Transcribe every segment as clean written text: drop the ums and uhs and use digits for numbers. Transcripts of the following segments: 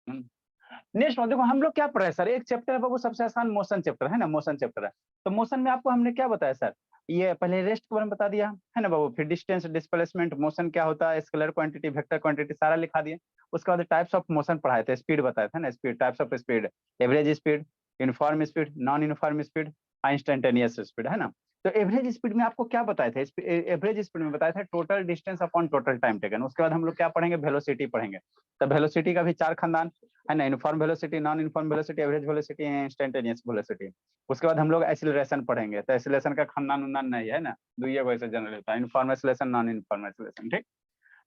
Next देखो हम लोग क्या पढ़ रहे हैं सर, एक चैप्टर है बाबू सबसे आसान मोशन चैप्टर है ना, मोशन चैप्टर है। तो मोशन में आपको हमने क्या बताया सर, ये पहले रेस्ट के बारे में बता दिया है ना बाबू, फिर डिस्टेंस, डिस्प्लेसमेंट, मोशन क्या होता है, स्केलर क्वांटिटी, वेक्टर क्वांटिटी सारा लिखा दिया। उसके बाद टाइप्स ऑफ मोशन पढ़ाए थे, स्पीड बताया था ना, speed, types of speed, average speed, uniform speed, non uniform speed, instantaneous speed, है ना। तो एवरेज स्पीड में आपको क्या बताया था, एवरेज स्पीड में बताया था total distance upon total time taken. उसके बाद हम लोग क्या पढ़ेंगे, वेलोसिटी पढ़ेंगे। तो वेलोसिटी का भी 4 खानदान है ना, uniform velocity, non uniform velocity, average velocity, instantaneous velocity. उसके बाद हम लोग एक्सीलरेशन पढ़ेंगे। तो एक्सीलरेशन का खानदान उन्दान नहीं है ना, दुइया को ऐसे जनरल होता है, uniform acceleration, non uniform acceleration, ठीक।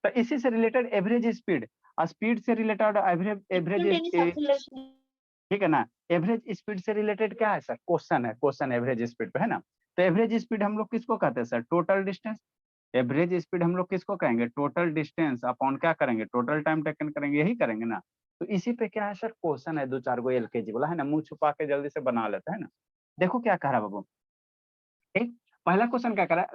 तो इसी से रिलेटेड एवरेज स्पीड, स्पीड से रिलेटेड एवरेज, ठीक है ना। एवरेज स्पीड से रिलेटेड क्या है सर, क्वेश्चन है, क्वेश्चन एवरेज स्पीड पे है ना। तो एवरेज स्पीड हम लोग किसको कहते हैं sir, total distance. Average speed हम लोग किसको कहेंगे, टोटल डिस्टेंस अपॉन क्या करेंगे, टोटल टाइम टेकन करेंगे, यही करेंगे ना। तो इसी पे क्या है सर, क्वेश्चन है 2-4 गो एलकेजी वाला है ना, मुंह छुपा के जल्दी से बना लेता है ना। देखो क्या कह रहा बाबू, ठीक। पहला क्वेश्चन क्या करा,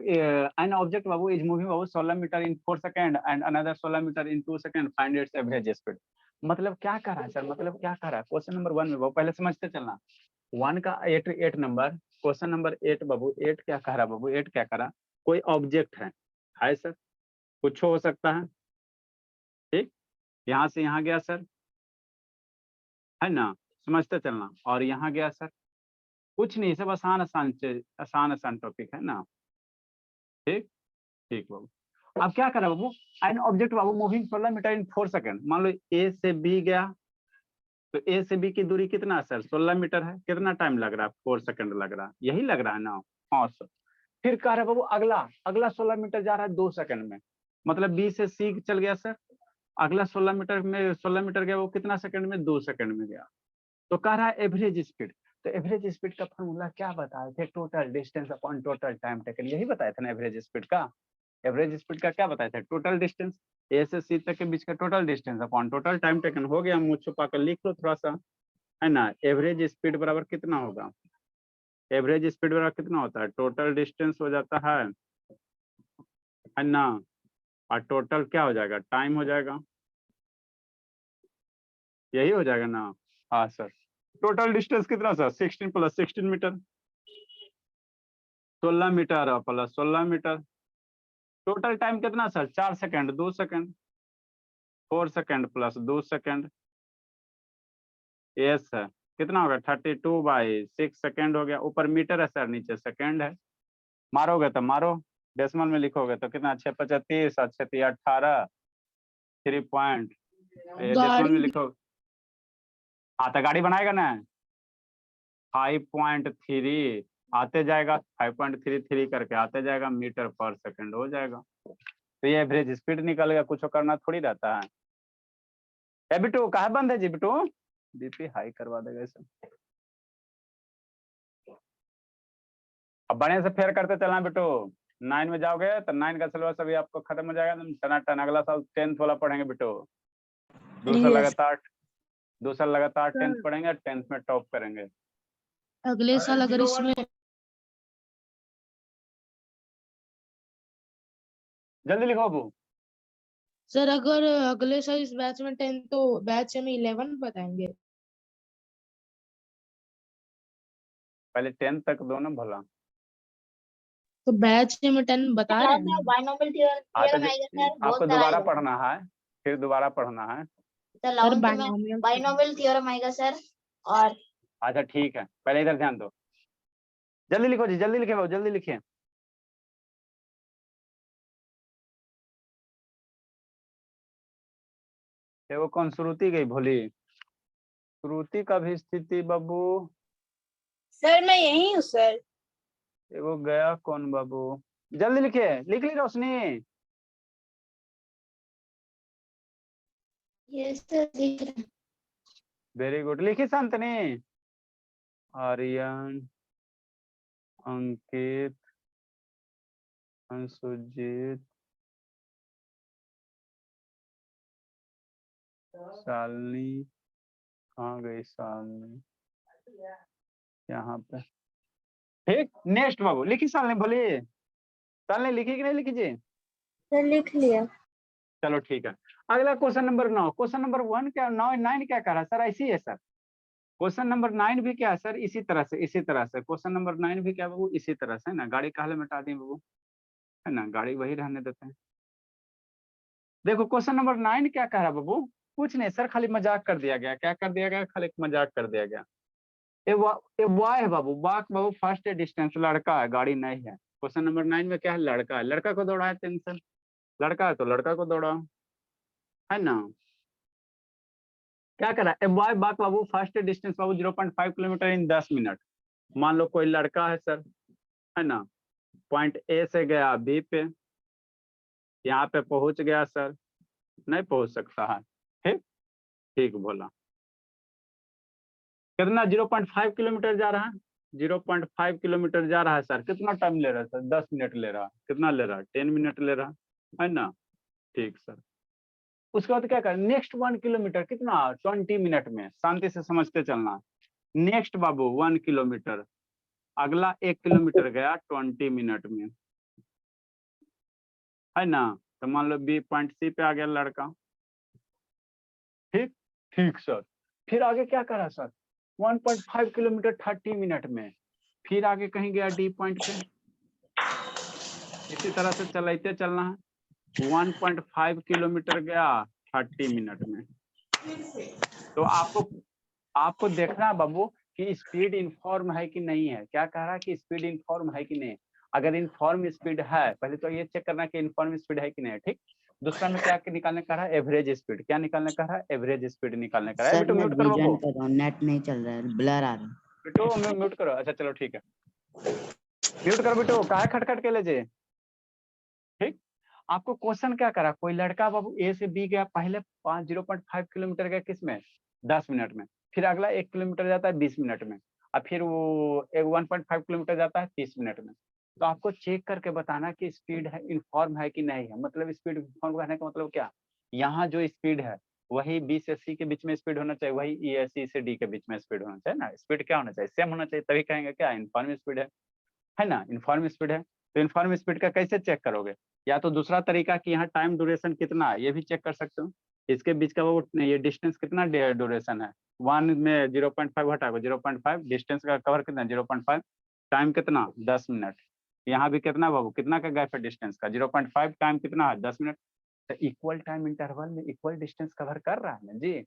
एन ऑब्जेक्ट बाबू इज मूविंग बाबू 16 metre in 4 second and another 16 metre in 2 second, find its average speed. मतलब क्या कर रहा है सर, मतलब क्या कर रहा है, क्वेश्चन नंबर 1 में बाबू पहले समझते चलना। 1 का 8 नंबर, क्वेश्चन नंबर 8 बाबू, 8 क्या कह रहा बाबू, 8 क्या कह रहा, कोई ऑब्जेक्ट है सर, कुछ हो सकता है, ठीक। यहाँ से यहाँ गया सर, है ना, समझते चलना। और यहाँ गया सर, कुछ नहीं, सब आसान आसान आसान आसान टॉपिक है ना, ठीक। ठीक बाबू, अब क्या करा बाबू, एन ऑब्जेक्ट बाबू मूविंग 16 मीटर इन 4 सेकंड। मान लो ए से बी गया, तो ए से बी की दूरी कितना है सर, 16 मीटर है। कितना टाइम लग रहा है, 4 सेकंड लग रहा है, यही लग रहा है ना। हाँ सर। फिर कह रहा है बाबू अगला अगला 16 मीटर जा रहा है 2 सेकंड में, मतलब बी से सी चल गया सर। अगला 16 मीटर में, 16 मीटर गया वो कितना सेकंड में, 2 सेकंड में गया। तो कह रहा है एवरेज स्पीड। तो एवरेज स्पीड का फॉर्मूला क्या बताए थे, total distance upon total time taken, यही बताया था ना एवरेज स्पीड का। एवरेज स्पीड का क्या बताया था, टोटल डिस्टेंस, ए से सी तक के बीच का total distance upon total time taken. हो गया, मुंह छुपा कर लिख लो थोड़ा सा, है ना। एवरेज स्पीड बराबर कितना होगा, एवरेज स्पीड बराबर कितना होता है, टोटल डिस्टेंस हो जाता है ना, और टोटल क्या हो जाएगा, टाइम हो जाएगा, यही हो जाएगा ना। हाँ सर, टोटल डिस्टेंस कितना sir, 16 plus 16 metre, 16 metre plus 16 metre. Total time कितना sir, 4 second, 2 second, 4 second plus 2 second, yes sir. कितना होगा, 32/6 सेकंड हो गया। ऊपर मीटर है सर, नीचे सेकंड है। मारोगे तो मारो, डेसिमल में लिखोगे तो कितना, 6×35 और 6×18, 3 पॉइंट, डेसिमल में गाड़ी लिखो। हाँ तो गाड़ी बनाएगा ना, 5.3 आते जाएगा, 5.33 करके आते जाएगा मीटर पर सेकंड हो जाएगा। तो ये एवरेज स्पीड निकल गया, कुछ करना थोड़ी रहता है। ए बिट्टू कहाँ बंद है जी, बिट्टू बीपी हाई करवा देगा इसे। अब बढ़िया से फेयर करते चलना बिट्टू, 9 में जाओगे तो 9 का सिलेबस अभी आपको खत्म हो जाएगा, टनाटन। अगला साल 10th वाला पढ़ेंगे बिट्टू, दूसरा लगातार 10th पढ़ेंगे, 10th में टॉप करेंगे। अगले साल अगर इसमें जल्दी लिखो अबू। सर, अगर अगले साल इस बैच में 10 तो बैच में 11 बताएंगे। पहले 10th तक दो ना भला, तो बैच में 10 बता रहे हैं। बाइनोमियल थ्योरम आएगा सर, बहुत आपको सारा दोबारा आएगा पढ़ना है, फिर दोबारा पढ़ना है सर। सर 11th में बाइनोमियल थ्योरम आएगा सर। और अच्छा ठीक है, पहले इधर ध्यान दो, जल्दी लिखो जी, जल्दी लिखे बाबू, जल्दी लिखिए। वो कौन, श्रुति गई भोली, श्रुति का भी स्थिति बाबू, सर मैं यही हूँ सर। वो गया कौन बाबू, जल्दी लिखिए, लिख ली रोशनी। यस सर, लिख रहे हैं। वेरी गुड, लिखी शांतनी। आर्यन, अंकित, अंशुजीत, शालिनी, कहाँ गई शालिनी, यहाँ पे, ठीक। नेक्स्ट बाबू, लिखी शालिनी बोली, शालिनी लिखी कि नहीं लिखी जी, सर लिख लिया। चलो ठीक है। अगला क्वेश्चन नंबर 9, क्वेश्चन नंबर 1 क्या 9 क्या कह रहा है सर? ऐसी है सर। क्वेश्चन नंबर 9 भी क्या है सर? इसी तरह से क्वेश्चन नंबर 9 भी क्या बाबू? इसी तरह से है ना। गाड़ी काले मिटा दी बाबू, है ना, गाड़ी वही रहने देते हैं। देखो क्वेश्चन नंबर 9 क्या कह रहा है बाबू? कुछ नहीं सर, खाली मजाक कर दिया गया। क्या कर दिया गया? खाली मजाक कर दिया गया। ए बॉय है बाबू, वाक बाबू फर्स्ट डिस्टेंस, लड़का है, गाड़ी नहीं है। क्वेश्चन नंबर 9 में क्या है? लड़का है, लड़का को दौड़ा है टेंशन, लड़का है तो लड़का को दौड़ाओ, है ना। क्या करा? A boy walk Babu first distance Babu 0.5 kilometre in 10 minute. मान लो कोई लड़का है सर, है ना, पॉइंट ए से गया बी पे, यहाँ पे पहुंच गया सर, नहीं पहुंच सकता है। ठीक ठीक बोला। कितना? 0.5 किलोमीटर जा रहा है, 0.5 किलोमीटर जा रहा है सर। कितना टाइम ले रहा है सर? 10 मिनट ले रहा है। कितना ले रहा है? 10 मिनट ले रहा है ना। ठीक सर। उसके बाद क्या कर? नेक्स्ट 1 किलोमीटर कितना? 20 मिनट में। शांति से समझते चलना। नेक्स्ट बाबू 1 किलोमीटर, अगला 1 किलोमीटर गया 20 मिनट में, है ना। तो मान लो बी पॉइंट सी पे आ गया लड़का। ठीक ठीक सर। फिर आगे क्या करा सर? 1.5 किलोमीटर 30 मिनट में। फिर आगे कहीं गया डी पॉइंट पे। इसी तरह से चलते चलना है। 1.5 किलोमीटर गया 30 मिनट में। तो आपको देखना है बाबू कि स्पीड इनफॉर्म है कि नहीं है। क्या कह रहा है कि स्पीड इनफॉर्म है कि नहीं। अगर इनफॉर्म स्पीड है, पहले तो ये चेक करना कि इनफॉर्म स्पीड है कि नहीं। ठीक। दूसरा में क्या निकालने का है? Average speed. क्या निकालने का है? एवरेज स्पीड निकालने का है। सर बेटो मैं म्यूट करो विजन बाबू, कर रहा हूँ, नेट नहीं चल रहा है, ब्लर आ रहा है। बेटो म्यूट करो। अच्छा चलो ठीक है, म्यूट करो बेटो, काहे खटखट के ले जे। ठीक। आपको क्वेश्चन क्या करा? कोई लड़का बाबू ए से बी गया, पहले 0.5 किलोमीटर गया किसमें? 10 मिनट में। फिर अगला 1 किलोमीटर जाता है 20 मिनट में, और फिर वो 1.5 किलोमीटर जाता है 30 मिनट में। तो आपको चेक करके बताना कि स्पीड है इन्फॉर्म है कि नहीं है। मतलब स्पीड इन्फॉर्म करने का मतलब क्या? यहाँ जो स्पीड है वही बी से सी के बीच में स्पीड होना चाहिए, वही ई सी से डी के बीच में स्पीड होना चाहिए ना। स्पीड क्या होना चाहिए? सेम होना चाहिए, तभी कहेंगे क्या इन्फॉर्म स्पीड है ना। इन्फॉर्म स्पीड है। तो इन्फॉर्म स्पीड का कैसे चेक करोगे? या तो दूसरा तरीका कि यहाँ टाइम ड्यूरेशन कितना है ये भी चेक कर सकते हो। इसके बीच का वो ये डिस्टेंस कितना ड्यूरेशन है? 1 में 0.5 हटा को 0.5 डिस्टेंस का कवर कितना? 0.5 टाइम कितना? 10 मिनट। यहाँ भी कितना बाबू? कितना का गैप है डिस्टेंस का? 0.5 टाइम कितना है? 10 मिनट। तो इक्वल टाइम इंटरवल में इक्वल डिस्टेंस कवर कर रहा है ना जी।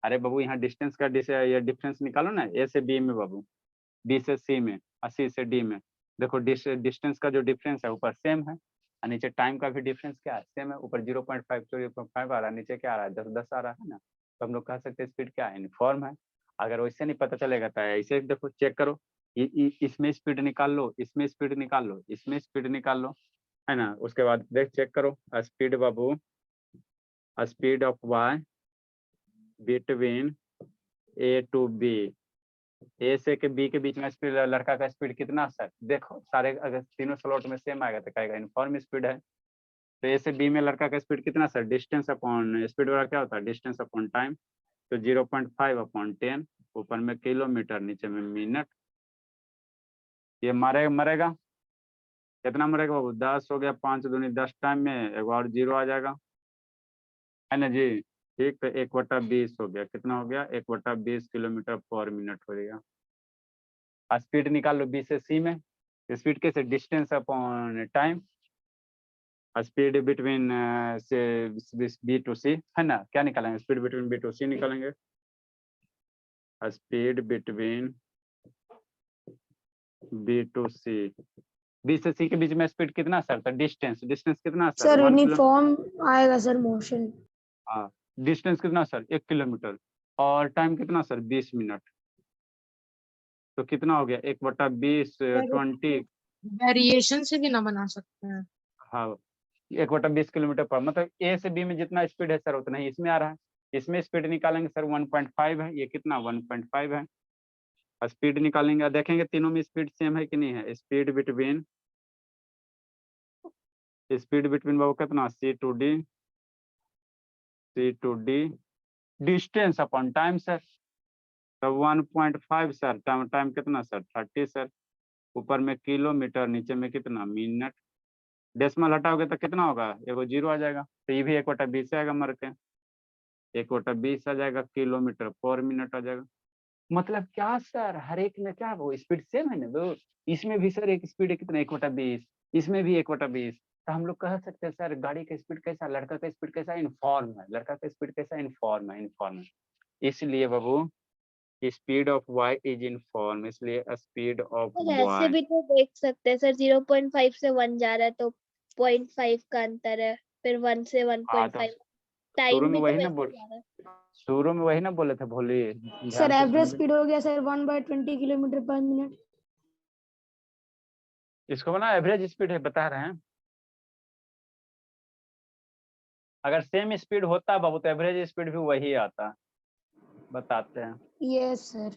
अरे बाबू यहाँ डिस्टेंस का ये डिफरेंस निकालो ना। ए से बी में बाबू, बी से सी में, और सी से डी में। देखो डिस्टेंस का जो डिफरेंस है ऊपर सेम है, और नीचे टाइम का भी डिफरेंस क्या है? सेम है। ऊपर 0.5 0.5 आ रहा है, नीचे क्या आ रहा है? 10 आ रहा है ना। तो हम लोग कह सकते हैं स्पीड क्या है? यूनिफॉर्म है। अगर वैसे नहीं पता चलेगा तो ऐसे देखो चेक करो, इसमें स्पीड निकाल लो, इसमें स्पीड निकाल लो, इसमें स्पीड निकाल लो, है ना। उसके बाद देख चेक करो स्पीड बाबू, speed of Y between A to B, A से के बी के बीच में स्पीड, लड़का का स्पीड कितना सर? देखो सारे अगर तीनों स्लॉट में सेम आएगा तो कहेगा इनफॉर्म स्पीड है। तो ए से बी में लड़का का स्पीड कितना सर? डिस्टेंस अपॉन स्पीड वाला क्या होता है? Distance upon time. तो 0.5 अपॉन 10, ऊपर में किलोमीटर, नीचे में मिनट। ये मरेगा कितना मरेगा बाबू? 10 हो गया, 5 दूनी 10 टाइम में एक और 0 आ जाएगा, है ना जी। ठीक। तो 1/20 हो गया, कितना हो गया? 1/20 किलोमीटर पर मिनट हो गया। स्पीड निकाल लो बी से सी में। स्पीड कैसे? Distance upon time, speed between से बी टू सी, है ना। क्या निकालेंगे? Speed between B to C निकालेंगे। Speed between B to C, B से सी के बीच में स्पीड कितना सर? तो डिस्टेंस कितना सर? Sir 1 kilo. यूनिफॉर्म आएगा सर मोशन। हाँ। डिस्टेंस कितना सर? 1 किलोमीटर। और टाइम कितना सर? 20 मिनट। तो कितना हो गया? 1/20 20। वेरिएशन से भी ना बना सकते हैं। हाँ, 1/20 किलोमीटर पर, मतलब ए से बी में जितना स्पीड है सर उतना ही इसमें आ रहा है। इसमें स्पीड निकालेंगे सर 1.5 है, ये कितना? 1.5 है। स्पीड निकालेंगे, देखेंगे तीनों में स्पीड सेम है कि नहीं है। स्पीड बिटवीन बाबू कितना? C to D distance upon time sir. तो 1.5 सर, टाइम कितना सर? 30 सर। ऊपर में किलोमीटर, नीचे में कितना? मिनट। डेसिमल हटाओगे तो कितना होगा, एगो जीरो आ जाएगा, तो ये भी 1/20 आएगा मर के, 1/20 आ जाएगा, किलोमीटर पर मिनट आ जाएगा। मतलब क्या सर, हर एक में क्या वो स्पीड सेम है ना दो, इसमें भी सर एक स्पीड है कितना 1/20, इसमें भी 1/20, तो हम लोग कह सकते हैं सर गाड़ी का स्पीड कैसा, लड़का का स्पीड कैसा, इनफॉर्म है, लड़का का स्पीड कैसा, इनफॉर्म है, इनफॉर्म है। इसलिए बाबू speed of Y is uniform, इसलिए स्पीड ऑफ सर ऐसे वाई। भी तो देख सकते हैं सर, 0.5 से 1 जा रहा है तो 0.5 का अंतर है, फिर 1 से हाँ तो 1.5 शुरू टाइम में भी तो वही ना वैसे बोल, जा रहा है। शुरू में वही ना बोले थे भोली, सर ध्यान से एवरेज सुन। स्पीड हो गया सर 1/20 किलोमीटर पर मिनट। इसको बना एवरेज स्पीड है बता रहे हैं, अगर सेम स्पीड होता बाबू तो एवरेज स्पीड भी वही आता, बताते हैं। Yes sir.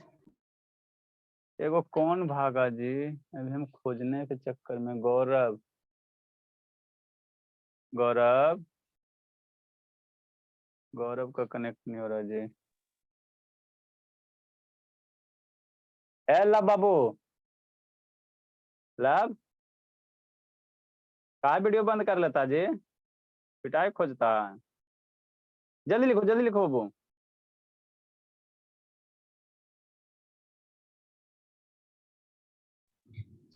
एगो कौन भागा जी, अभी हम खोजने के चक्कर में, गौरव, गौरव, गौरव का कनेक्ट नहीं हो रहा जी। ए लब बाबू, लब का वीडियो बंद कर लेता जी, पिटाई खोजता, जल्दी लिखो, जल्दी लिखो बाबू।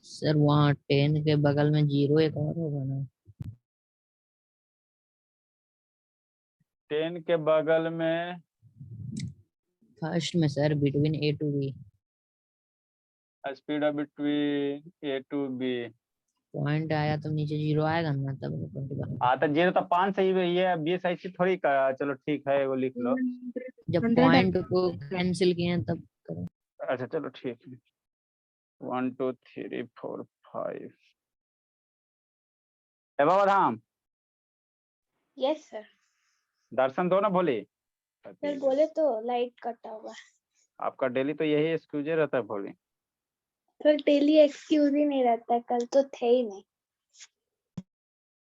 सर वहाँ 10 के बगल में 0 एक और होगा ना। 10 के बगल में फर्स्ट में sir between A to B speed between A to B. Point आया तो नीचे 0 आएगा ना, तब 20 हाँ तो 0 तो 5 सही है, ये 20 ऐसी थोड़ी का, चलो ठीक है वो लिख लो। जब 100 पॉइंट को कैंसिल किए हैं तब करो। अच्छा चलो ठीक है, 1 2 3 4 5। ए बाबा धाम, यस सर। दर्शन दो ना भोले। सर बोले तो लाइट कटा हुआ है। आपका डेली तो यही एक्सक्यूजे रहता है भोले। सर डेली एक्सक्यूज ही नहीं रहता है, कल तो थे ही नहीं।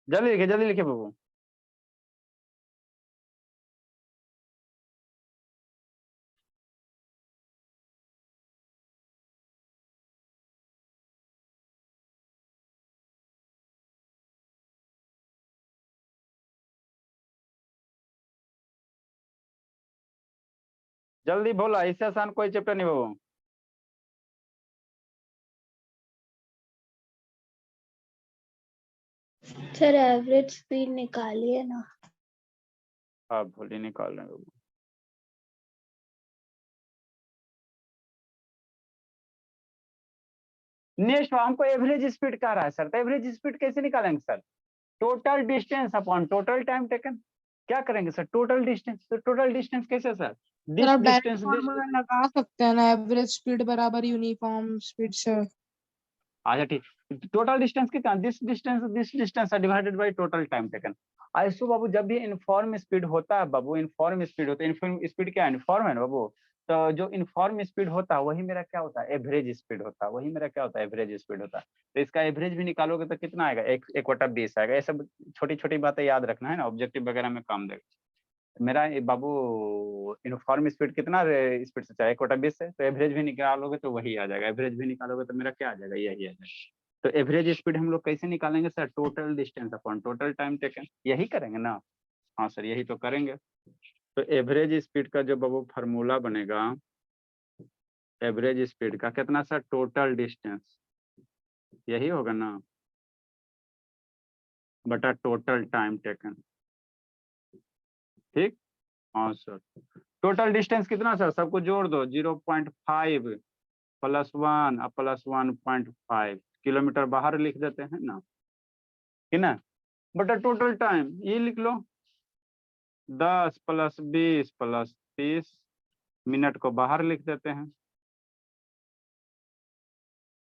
जल्दी लिखे बाबू। जल्दी बोला, इससे आसान कोई चैप्टर नहीं बाबू। सर एवरेज स्पीड निकालिए ना। आप भोले निकाल रहे हैं बाबू। नेक्स्ट हमको एवरेज स्पीड कह रहा है सर, तो एवरेज स्पीड कैसे निकालेंगे sir, total distance upon total time taken. क्या करेंगे सर, टोटल डिस्टेंस, तो टोटल डिस्टेंस कैसे सर, सर आप डायरेक्ट डिस्टेंस। फॉर्मूला लगा सकते हैं ना, एवरेज स्पीड बराबर यूनिफॉर्म स्पीड सर। अच्छा ठीक, टोटल डिस्टेंस कितना, this distance divided by total time taken. ऐसो बाबू जब भी इनफॉर्म स्पीड होता है बाबू, इनफॉर्म स्पीड होता है, इनफॉर्म स्पीड क्या है, इनफॉर्म है ना बाबू, तो जो इनफॉर्म स्पीड होता है वही मेरा क्या होता है, एवरेज स्पीड होता है, वही मेरा क्या होता है, एवरेज स्पीड होता है। तो इसका एवरेज भी निकालोगे तो कितना आएगा, 1/20 आएगा। ये सब छोटी छोटी बातें याद रखना है ना, ऑब्जेक्टिव वगैरह में काम देगा। मेरा ये बाबू यूनिफॉर्म स्पीड कितना स्पीड से चाहे 1/20 से, तो एवरेज भी निकालोगे तो वही आ जाएगा, एवरेज भी निकालोगे तो मेरा क्या आ जाएगा, यही आ जाएगा। तो एवरेज स्पीड हम लोग कैसे निकालेंगे sir, total distance upon total time taken, यही करेंगे ना। हाँ सर यही तो करेंगे। तो एवरेज स्पीड का जो बाबू फार्मूला बनेगा, एवरेज स्पीड का कितना सर, टोटल डिस्टेंस, यही होगा ना, बटा टोटल टाइम टेकन। ठीक, हाँ सर। टोटल डिस्टेंस कितना सर, सबको जोड़ दो, 0.5 +1 और +1.5 किलोमीटर बाहर लिख देते हैं ना, कि ना, बटा टोटल टाइम ये लिख लो, 10 + 20 + 30 मिनट को बाहर लिख देते हैं।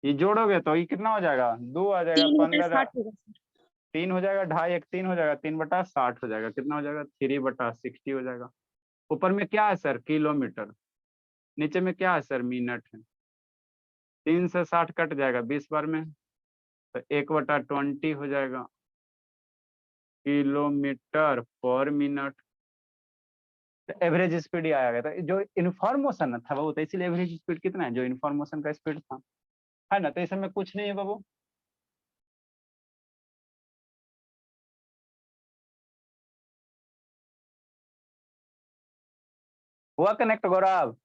ये जोड़ोगे तो ये कितना हो जाएगा, 2 आ जाएगा, 15, 3/60 होगा सर। 3 हो जाएगा, 2.5 1 3 हो जाएगा, 3/60 हो जाएगा, कितना हो जाएगा, 3/60 हो जाएगा। ऊपर में क्या है सर, किलोमीटर, नीचे में क्या है सर, मिनट है। 3 से 60 कट जाएगा 20 बार में, तो 1/20 हो जाएगा, किलोमीटर पर मिनट। तो एवरेज स्पीड ही आएगा। तो जो इन्फॉर्मेशन था वो, तो इसीलिए एवरेज स्पीड कितना है, जो इन्फॉर्मेशन का स्पीड था, है ना। तो इस समय कुछ नहीं है बाबू, हुआ कनेक्ट गौरव?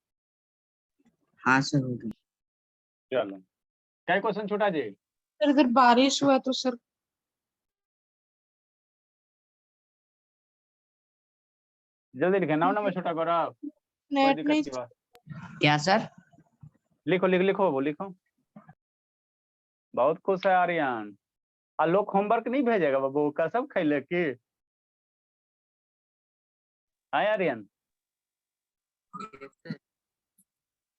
हाँ सर हो गया। चलो क्या क्वेश्चन छूटा जी? सर अगर बारिश हुआ तो सर जल्दी लिखे, 9 नंबर छूटा गौरव, कोई नेट दिक्कत नहीं की बात? क्या सर? लिखो लिखो वो लिखो। बहुत खुश है आर्यन। आलोक होमवर्क नहीं भेजेगा बाबू, कसम खैले की? हाँ आर्यन,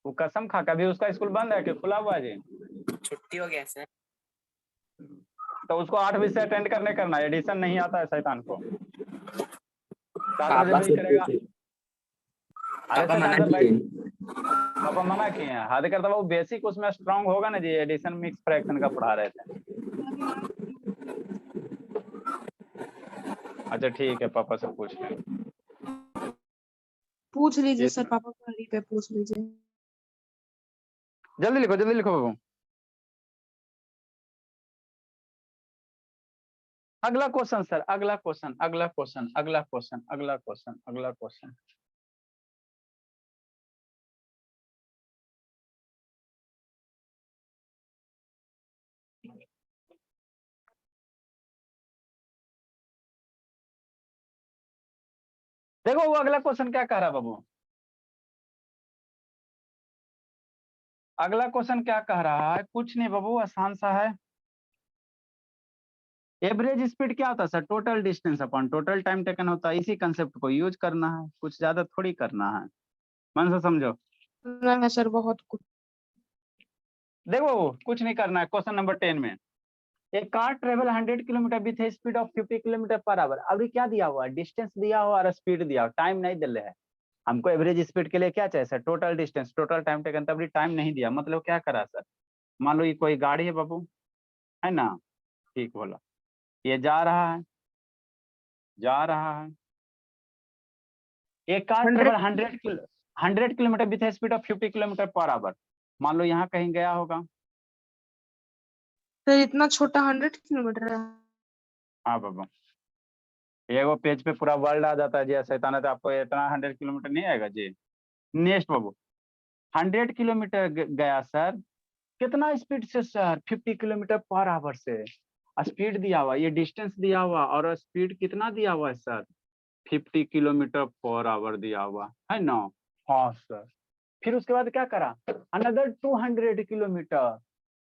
वो कसम खा के, अभी उसका स्कूल बंद है कि खुला हुआ है जी? छुट्टी हो गया सर। तो उसको 8 बजे से अटेंड करना है, एडिशन नहीं आता है शैतान को। 7 बजे पापा भी से करेगा। पूछे, अरे पापा मना शैतान सर किए। पापा मना किए हैं, हद करता वो बेसिक उसमें स्ट्रांग होगा ना जी, एडिशन मिक्स फ्रैक्शन का पढ़ा रहे थे। अच्छा ठीक है, पापा से पूछ लें। पूछ लीजिए ये सर, पापा पढ़ी पे पूछ लीजिए। जल्दी लिखो बाबू। अगला क्वेश्चन सर, अगला क्वेश्चन। देखो वो अगला क्वेश्चन क्या कह रहा है बाबू? अगला क्वेश्चन क्या कह रहा है? कुछ नहीं बाबू, आसान सा है। एवरेज स्पीड क्या होता है sir? Total distance upon total time taken होता है। इसी कंसेप्ट को यूज करना है, कुछ ज्यादा थोड़ी करना है, मन से समझो। सुना है सर बहुत कुछ। देखो कुछ नहीं करना है। क्वेश्चन नंबर 10 में एक car travel 100 kilometre with speed of 50 kilometre per our. अभी क्या दिया हुआ है? डिस्टेंस दिया हुआ और स्पीड दिया हुआ, टाइम नहीं दिले है। हमको एवरेज स्पीड के लिए क्या चाहिए sir? Total distance, total time taken, तब टाइम नहीं दिया। मतलब क्या करा सर? मान लो ये कोई गाड़ी है बाबू, है ना? ठीक बोला। ये जा रहा है, एक car 100 travel 100 kilometre with speed of 50 kilometre per hour. मान लो यहाँ कहीं गया होगा। सर इतना छोटा 100 किलोमीटर है। हाँ बाबू, एगो पेज पे पूरा वर्ल्ड आ जाता है जी, शैतान है तो आपको इतना 100 किलोमीटर नहीं आएगा जी। नेक्स्ट बाबू, 100 किलोमीटर गया सर, कितना स्पीड से सर? 50 किलोमीटर पर आवर से स्पीड दिया हुआ, ये डिस्टेंस दिया हुआ और स्पीड कितना दिया हुआ है सर? 50 किलोमीटर पर आवर दिया हुआ है ना? हाँ सर। फिर उसके बाद क्या करा? अनदर 200 किलोमीटर,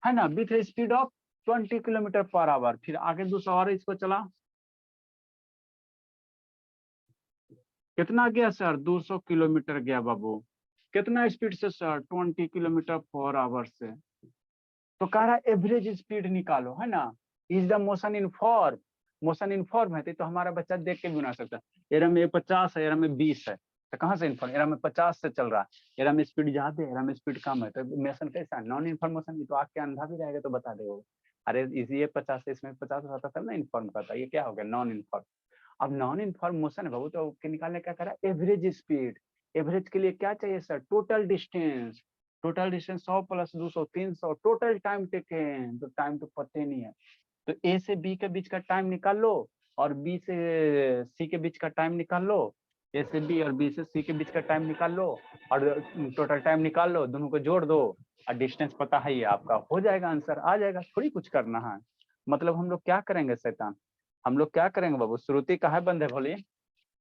है ना, with speed of 20 kilometre per our. फिर आगे दूसरा और इसको चला, कितना गया सर? 200 किलोमीटर गया बाबू। कितना स्पीड से सर? 20 किलोमीटर पर आवर से। तो कह रहा एवरेज स्पीड निकालो, है ना? Is the motion in form. Motion in form है तो हमारा बच्चा देख के भी बना सकता है। एरा में 50 है, एरा में 20 है, तो कहाँ से इन्फॉर्म? एरा में 50 से चल रहा है, एरा में स्पीड ज्यादा है, एरा में स्पीड कम है, तो मोशन कैसा है? Non information. तो आग के अंधा भी रहेगा तो बता देगा। अरे इसी ये 50 है, इसमें 50 रहता तब ना इन्फॉर्म करता। ये क्या हो गया? Non inform. अब नॉन इन्फॉर्म मोशन है बाबू, तो निकालने क्या करा? Average speed. एवरेज के लिए क्या चाहिए sir? Total distance. Total distance 100 plus 200 300। Total time taken, तो टाइम तो पता ही नहीं है। तो ए से बी के बीच का टाइम निकाल लो और बी से सी के बीच का टाइम निकाल लो। ए से बी और बी से सी के बीच का टाइम निकाल लो और टोटल टाइम निकाल लो, दोनों को जोड़ दो और डिस्टेंस पता है, ये आपका हो जाएगा, आंसर आ जाएगा। थोड़ी कुछ करना है। मतलब हम लोग क्या करेंगे शैतान? हम लोग क्या करेंगे बाबू? श्रुति कहाँ बंद है बोलिए?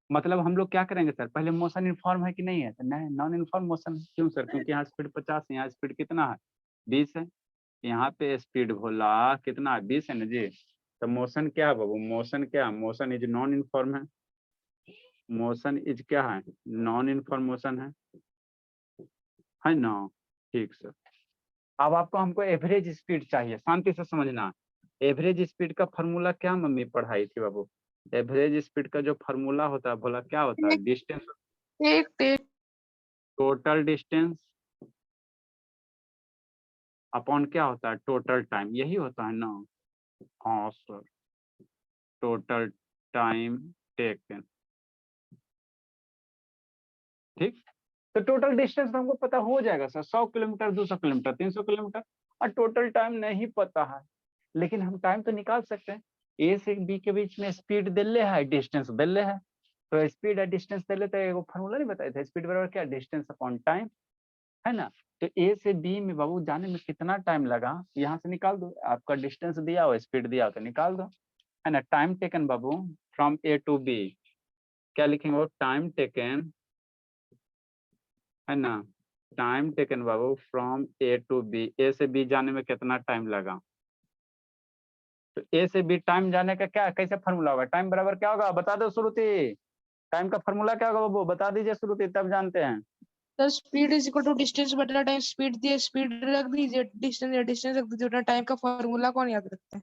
मतलब हम लोग क्या करेंगे सर? पहले मोशन इन्फॉर्म है कि नहीं है? तो नहीं, नॉन इन्फॉर्म मोशन। क्यों सर? क्योंकि यहाँ स्पीड 50 है, यहाँ स्पीड कितना है? 20 है। यहाँ पे स्पीड भोला कितना है? 20 है ना जी। तो मोशन क्या है बाबू? मोशन क्या? मोशन इज नॉन इन्फॉर्म है। मोशन इज क्या है? नॉन इन्फॉर्म मोशन है ना? ठीक सर। अब आपको हमको एवरेज स्पीड चाहिए, शांति से समझना। एवरेज स्पीड का फॉर्मूला क्या मम्मी पढ़ाई थी बाबू? एवरेज स्पीड का जो फॉर्मूला होता है भोला, क्या होता है? डिस्टेंस, एक टोटल डिस्टेंस अपॉन क्या होता है? टोटल टाइम, यही होता है ना? हाँ सर, टोटल टाइम टेकन। ठीक। तो टोटल डिस्टेंस हमको पता हो जाएगा सर, 100 किलोमीटर, 200 किलोमीटर, 300 किलोमीटर। और टोटल टाइम नहीं पता है, लेकिन हम टाइम तो निकाल सकते हैं। ए से बी के बीच में स्पीड दिले है, डिस्टेंस दिले है, तो स्पीड एट डिस्टेंस दे लेते हैं, फॉर्मूला नहीं बताया था, स्पीड बराबर क्या, डिस्टेंस अपॉन टाइम, है ना। तो ए से बी में बाबू जाने में कितना टाइम लगा, यहाँ से निकाल दो, आपका डिस्टेंस दिया हो, स्पीड दिया हो तो निकाल दो, है ना। टाइम टेकन बाबू फ्रॉम ए टू बी, क्या लिखेंगे वो, टाइम टेकन, है ना, टाइम टेकन बाबू from A to B, A से बी जाने में कितना टाइम लगा। तो ए से बी टाइम जाने का क्या, कैसे फॉर्मूला होगा, टाइम बराबर क्या होगा, बता दो श्रुति, टाइम का फॉर्मूला क्या होगा बाबू, बता दीजिए श्रुति, तब जानते हैं। Sir speed is equal to distance बटा टाइम, स्पीड दिए रख दीजिए, डिस्टेंस रख दीजिए, टाइम का फॉर्मूला कौन याद रखता है।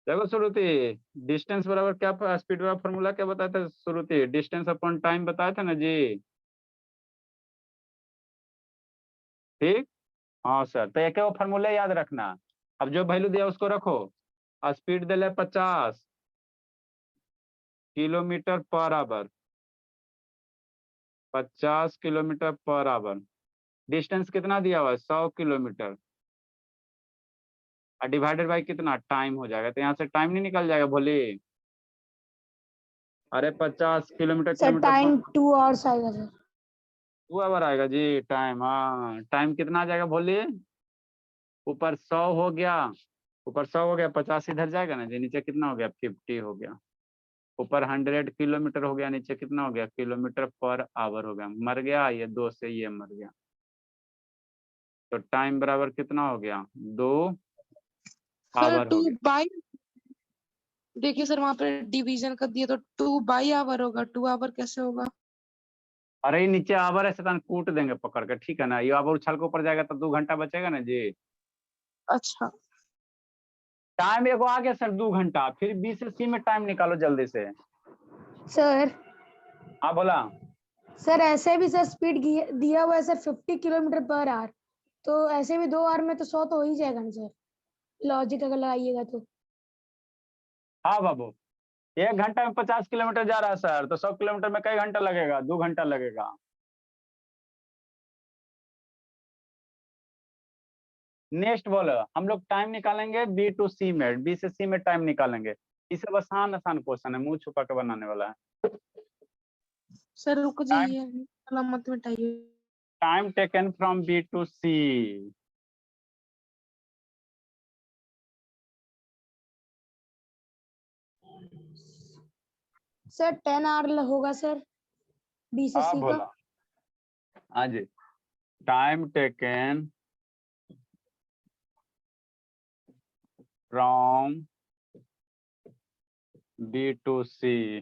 देखो श्रुति, डिस्टेंस बराबर क्या, स्पीड बराबर फॉर्मूला क्या बताया था श्रुति, डिस्टेंस अपॉन टाइम बताया था ना जी, ठीक। हाँ सर, तो एक फॉर्मूला याद रखना। अब जो वैल्यू दिया उसको रखो, स्पीड दिले 50 kilometre per our, 50 kilometre per our, distance कितना दिया हुआ है 100 किलोमीटर, और डिवाइडेड बाय कितना टाइम हो जाएगा, तो यहाँ से टाइम नहीं निकल जाएगा, बोली। अरे 50 किलोमीटर सर टाइम 2 आवर्स आएगा सर। 2 आवर आएगा जी टाइम, हाँ टाइम कितना आ जाएगा बोलिए, ऊपर 100 हो गया, ऊपर 100 हो गया, 50 इधर जाएगा ना जी, नीचे कितना हो गया 50 हो गया, ऊपर 100 किलोमीटर हो गया, नीचे कितना हो गया किलोमीटर पर आवर हो गया, मर गया ये 2 से ये मर गया, तो टाइम बराबर कितना हो गया 2 सर आवर हो 2 गया। बाई, देखिए सर वहां पे डिवीजन कर दिया तो 2 बाई आवर होगा, 2 आवर कैसे होगा। अरे ये नीचे आवर है, शैतान कूट देंगे पकड़ के, ठीक है ना, ये आवर उछल के ऊपर जाएगा तो 2 घंटा बचेगा ना जी। अच्छा टाइम एगो आ गया सर 2 घंटा, फिर बी से सी में टाइम निकालो जल्दी से। सर हाँ बोला। सर ऐसे भी सर स्पीड दिया हुआ है सर 50 किलोमीटर पर आवर, तो ऐसे भी 2 आवर में तो 100 तो हो ही जाएगा ना सर, लॉजिक अगर लगाइएगा तो। हाँ बाबू, 1 घंटा में 50 किलोमीटर जा रहा है सर, तो 100 किलोमीटर में कई घंटा लगेगा, 2 घंटा लगेगा। नेक्स्ट बोलो, हम लोग टाइम निकालेंगे बी टू सी में, बी से सी में टाइम निकालेंगे, इसे बस आसान आसान क्वेश्चन है, मुंह छुपा के बनाने वाला है। सर रुक टाइम जाइए, वाला मत मिटाइए। Time taken from B to C, sir 10 hour होगा सर बी से हाँ सी का। बोला, हाँ जी, time taken from B to C,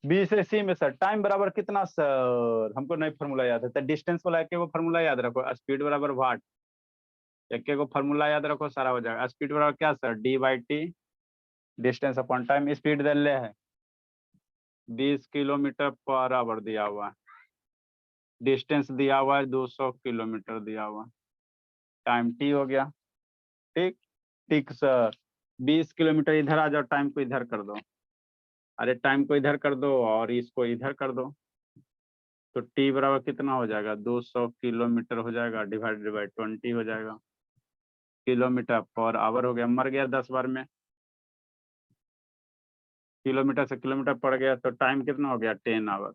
B से सी में सर टाइम बराबर कितना सर, हमको नहीं फॉर्मूला याद है, तो डिस्टेंस वाला एक वो फॉर्मूला याद रखो, स्पीड बराबर वाट, एक को फॉर्मूला याद रखो सारा हो जाएगा। स्पीड बराबर क्या sir, D by T, distance upon time, speed दे ले है 20 किलोमीटर पर आवर दिया हुआ है, डिस्टेंस दिया हुआ है 200 किलोमीटर दिया हुआ, टाइम टी हो गया, ठीक। ठीक सर, 20 किलोमीटर इधर आ जाओ, टाइम को इधर कर दो, अरे टाइम को इधर कर दो और इसको इधर कर दो, तो टी बराबर कितना हो जाएगा 200 किलोमीटर हो जाएगा, डिवाइडेड बाई 20 हो जाएगा, किलोमीटर पर आवर हो गया, मर गया 10 बार में, किलोमीटर से किलोमीटर पड़ गया, तो टाइम कितना हो गया 10 आवर,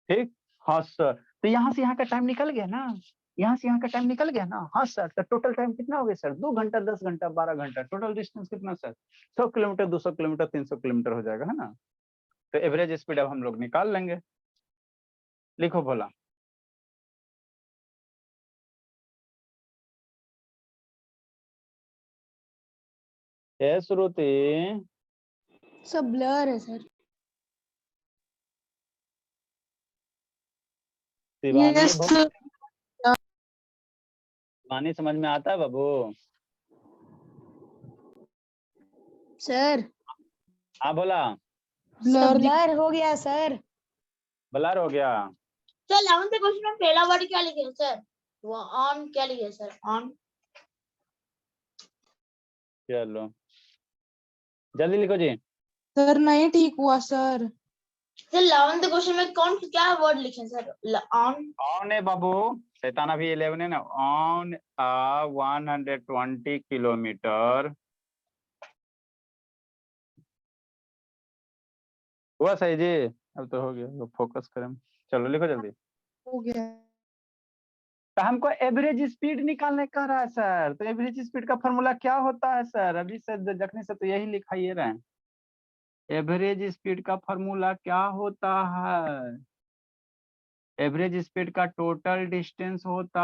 ठीक। हाँ सर, तो यहाँ से यहाँ का टाइम निकल गया ना, यहाँ से यहाँ का टाइम निकल गया ना, हाँ सर, तो टोटल टाइम कितना हो गया सर 2 घंटा 10 घंटा 12 घंटा, टोटल डिस्टेंस कितना सर 100 किलोमीटर 200 किलोमीटर 300 किलोमीटर हो जाएगा, है ना। तो एवरेज स्पीड अब हम लोग निकाल लेंगे, लिखो भोला। श्रुति, सब ब्लर है sir. Shivani yes sir. Shivani समझ में आता है बाबू, सर हाँ बोला, सब ब्लर हो गया सर। ब्लर हो गया। सर 11th क्वेश्चन में पहला वर्ड क्या लिखे सर, वो ऑन क्या लिखे सर, ऑन। चलो जल्दी लिखो जी। सर नहीं ठीक हुआ सर। सर 11th क्वेश्चन में कौन क्या वर्ड लिखे सर, ऑन। ऑन है बाबू, शैतान अभी 11 है ना, ऑन 120 किलोमीटर हुआ सही जी? अब तो हो गया, फोकस करें। चलो लिखो जल्दी। हो गया। तो हमको एवरेज स्पीड निकालने का रहा है सर, तो एवरेज स्पीड का फॉर्मूला क्या होता है सर? अभी से जखनी से तो यही लिखाइए रहे हैं। एवरेज स्पीड का फॉर्मूला क्या होता है? एवरेज स्पीड का टोटल डिस्टेंस होता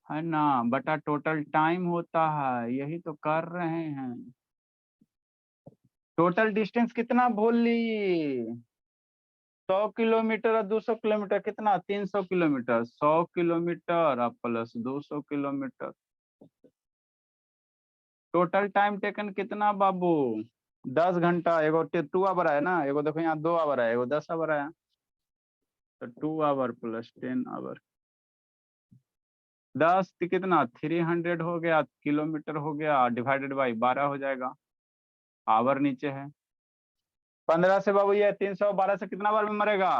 है ना, बटा टोटल टाइम होता है, यही तो कर रहे हैं। टोटल डिस्टेंस कितना बोल ली? 100 किलोमीटर और 200 किलोमीटर, कितना? 300 किलोमीटर। 100 किलोमीटर और plus 200 kilometre. Total time taken कितना बाबू? 10 घंटा। एगो 2 आवर है ना, एगो देखो यहाँ 2 आवर है, एगो 10 आवर है, तो 2 आवर प्लस 10 आवर। 10 कितना? 300 हो गया, किलोमीटर हो गया, डिवाइडेड बाई 12 हो जाएगा। आवर नीचे है। 15 से बाबू ये 300, 12 से कितना बार में मरेगा?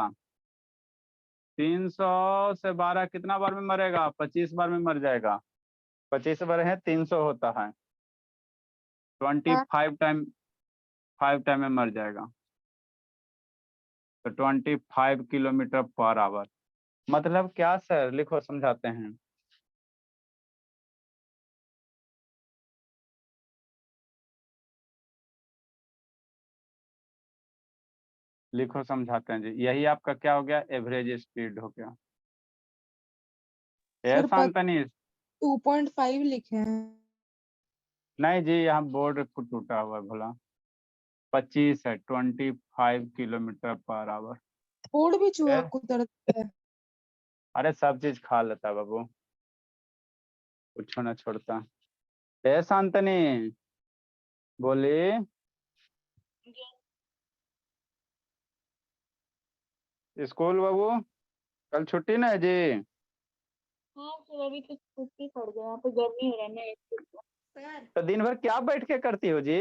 300 से 12 कितना बार में मरेगा? 25 बार में मर जाएगा। 25 बार है 300 होता है, 25 टाइम, 5 टाइम में मर जाएगा, तो 25 किलोमीटर पर आवर। मतलब क्या सर? लिखो समझाते हैं। लिखो समझाते हैं जी। यही आपका क्या हो गया? एवरेज स्पीड हो गया। सर शांतनी 2.5 लिखे हैं। नहीं जी, यहाँ बोर्ड टूटा हुआ है भोला। 25 है, 25 किलोमीटर पर आवर। थोड़ भी चूहा कुतरता है। अरे सब चीज खा लेता है बाबू, कुछ ना छोड़ता। शांतनी बोली। स्कूल बाबू कल छुट्टी ना है जी? हाँ सर, अभी तो छुट्टी पड़ गया, यहाँ पे गर्मी हो रहा है ना सर। तो दिन भर क्या बैठ के करती हो जी?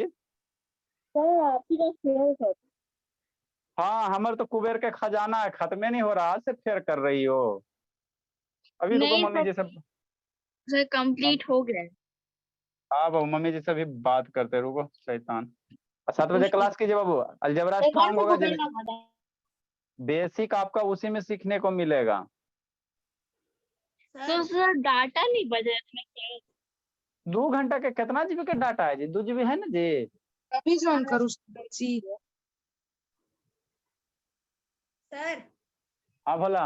सर आप ही का फेयर सर। हाँ, हमारे तो कुबेर के खजाना है, खत्मे नहीं हो रहा, आज से फेयर कर रही हो? अभी रुको, नहीं मम्मी जी से। सर, कंप्लीट हो गया है। हाँ बाबू, मम्मी जी से भी बात करते, रुको शैतान। 7 बजे क्लास कीजिए बाबू, अलजेब्रा एक और स्ट्रांग होगा कुबेर का खजाना। बेसिक आपका उसी में सीखने को मिलेगा। तो सर डाटा नहीं बजा इसमें क्या? 2 घंटा के कितना जीबी का डाटा है जी? 2 जीबी है ना जी? अभी ज्वाइन करूँ जी। सर हाँ भोला।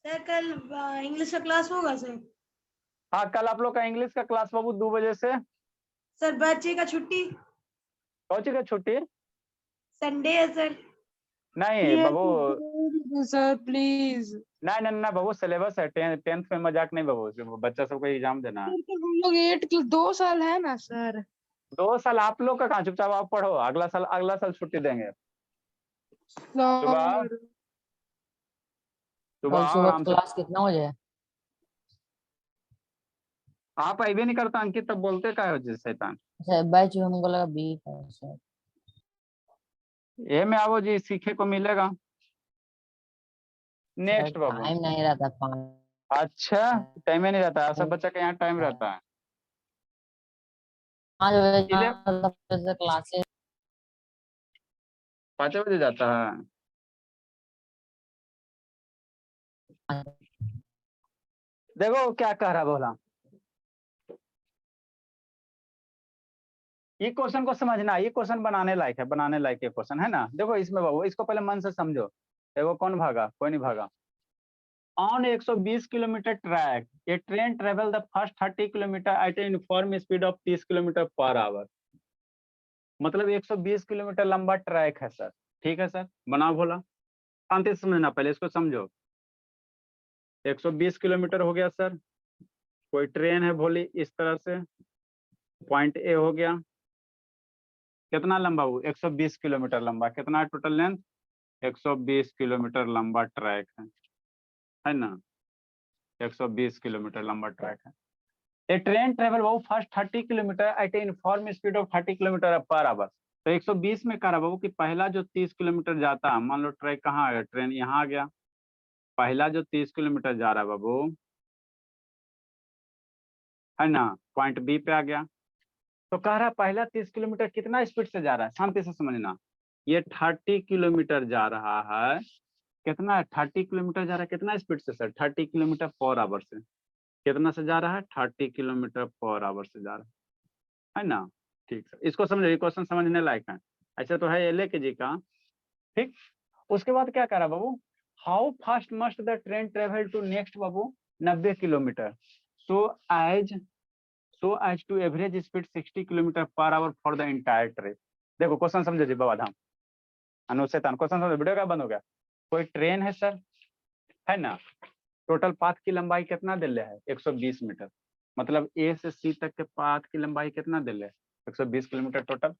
सर कल इंग्लिश का क्लास होगा सर? हाँ, कल आप लोग का इंग्लिश का क्लास बाबू 2 बजे से। सर बच्चे का छुट्टी कौन सी का छुट्टी? संडे है सर। नहीं बाबू, सर प्लीज। नहीं नहीं नहीं बाबू, सिलेबस है, 10th में मजाक नहीं बाबू, बच्चा सबको एग्जाम देना है। हम लोग 2 साल है ना सर। 2 साल आप लोग का कहाँ, चुपचाप आप पढ़ो, अगला साल छुट्टी देंगे। सुबह सर सुबह कल आओ सुबह आराम से। क्लास कितना बजे है? आप अबे नहीं करता अंकित, तब बोलते का हो जी शैतान। अच्छा बैच हमको लगा बी है सर। ए में आओ जी, सीखे को मिलेगा। सर नेक्स्ट बाबू। टाइम नहीं रहता 5 अच्छा, टाइम ही नहीं रहता है, सब बच्चा का यहाँ टाइम रहता है। 5 बजे क्लासेस। 5 बजे जाता है। देखो क्या कह रहा बोला, ये क्वेश्चन को समझना, ये क्वेश्चन बनाने लायक है, बनाने लायक ये क्वेश्चन है ना। देखो इसमें बाबू, इसको पहले मन से समझो। देखो कौन भागा? कोई नहीं भागा। On 120 kilometre track a train travel the first 30 kilometre at a uniform speed of 30 kilometre per hour. मतलब 120 किलोमीटर लंबा ट्रैक है सर। ठीक है सर, बनाओ भोला, शांति से समझना, पहले इसको समझो। 120 किलोमीटर हो गया सर, कोई ट्रेन है भोली इस तरह से, पॉइंट ए हो गया, कितना लंबा वो? 120 किलोमीटर लंबा। कितना टोटल लेंथ? 120 किलोमीटर लंबा ट्रैक है ना? 120 किलोमीटर लंबा ट्रैक है। ए ट्रेन ट्रेवल वो first 30 kilometre at a uniform speed of 30 kilometre per hour. तो 120 में कह रहा बाबू कि पहला जो 30 किलोमीटर जाता है, मान लो ट्रैक कहाँ आ गया, ट्रेन यहाँ आ गया, पहला जो 30 किलोमीटर जा रहा है बाबू, है ना, पॉइंट बी पे आ गया, तो कह रहा है पहला 30 किलोमीटर कितना स्पीड से जा रहा है, शांति से समझना। ये 30 किलोमीटर जा रहा है, कितना 30 किलोमीटर जा रहा है, कितना स्पीड से सर, 30 किलोमीटर पर आवर से। कितना से जा रहा है, 30 किलोमीटर पर आवर से जा रहा है ना। ठीक सर, इसको समझो, ये क्वेश्चन समझने लायक है। ऐसा तो है एल के जी का। ठीक, उसके बाद क्या कह रहा बाबू, how fast must the train travel to next बाबू 90 kilometre, so as to average speed 60 kilometre per hour for the entire trip. देखो क्वेश्चन समझो जी बाबा धाम अनुशेतान, क्वेश्चन समझो, वीडियो का बंद हो गया। कोई ट्रेन है सर, है ना, टोटल पाथ की लंबाई कितना दिल है, 120 मीटर। मतलब ए से सी तक के पाथ की लंबाई कितना दिल है, 120 किलोमीटर टोटल,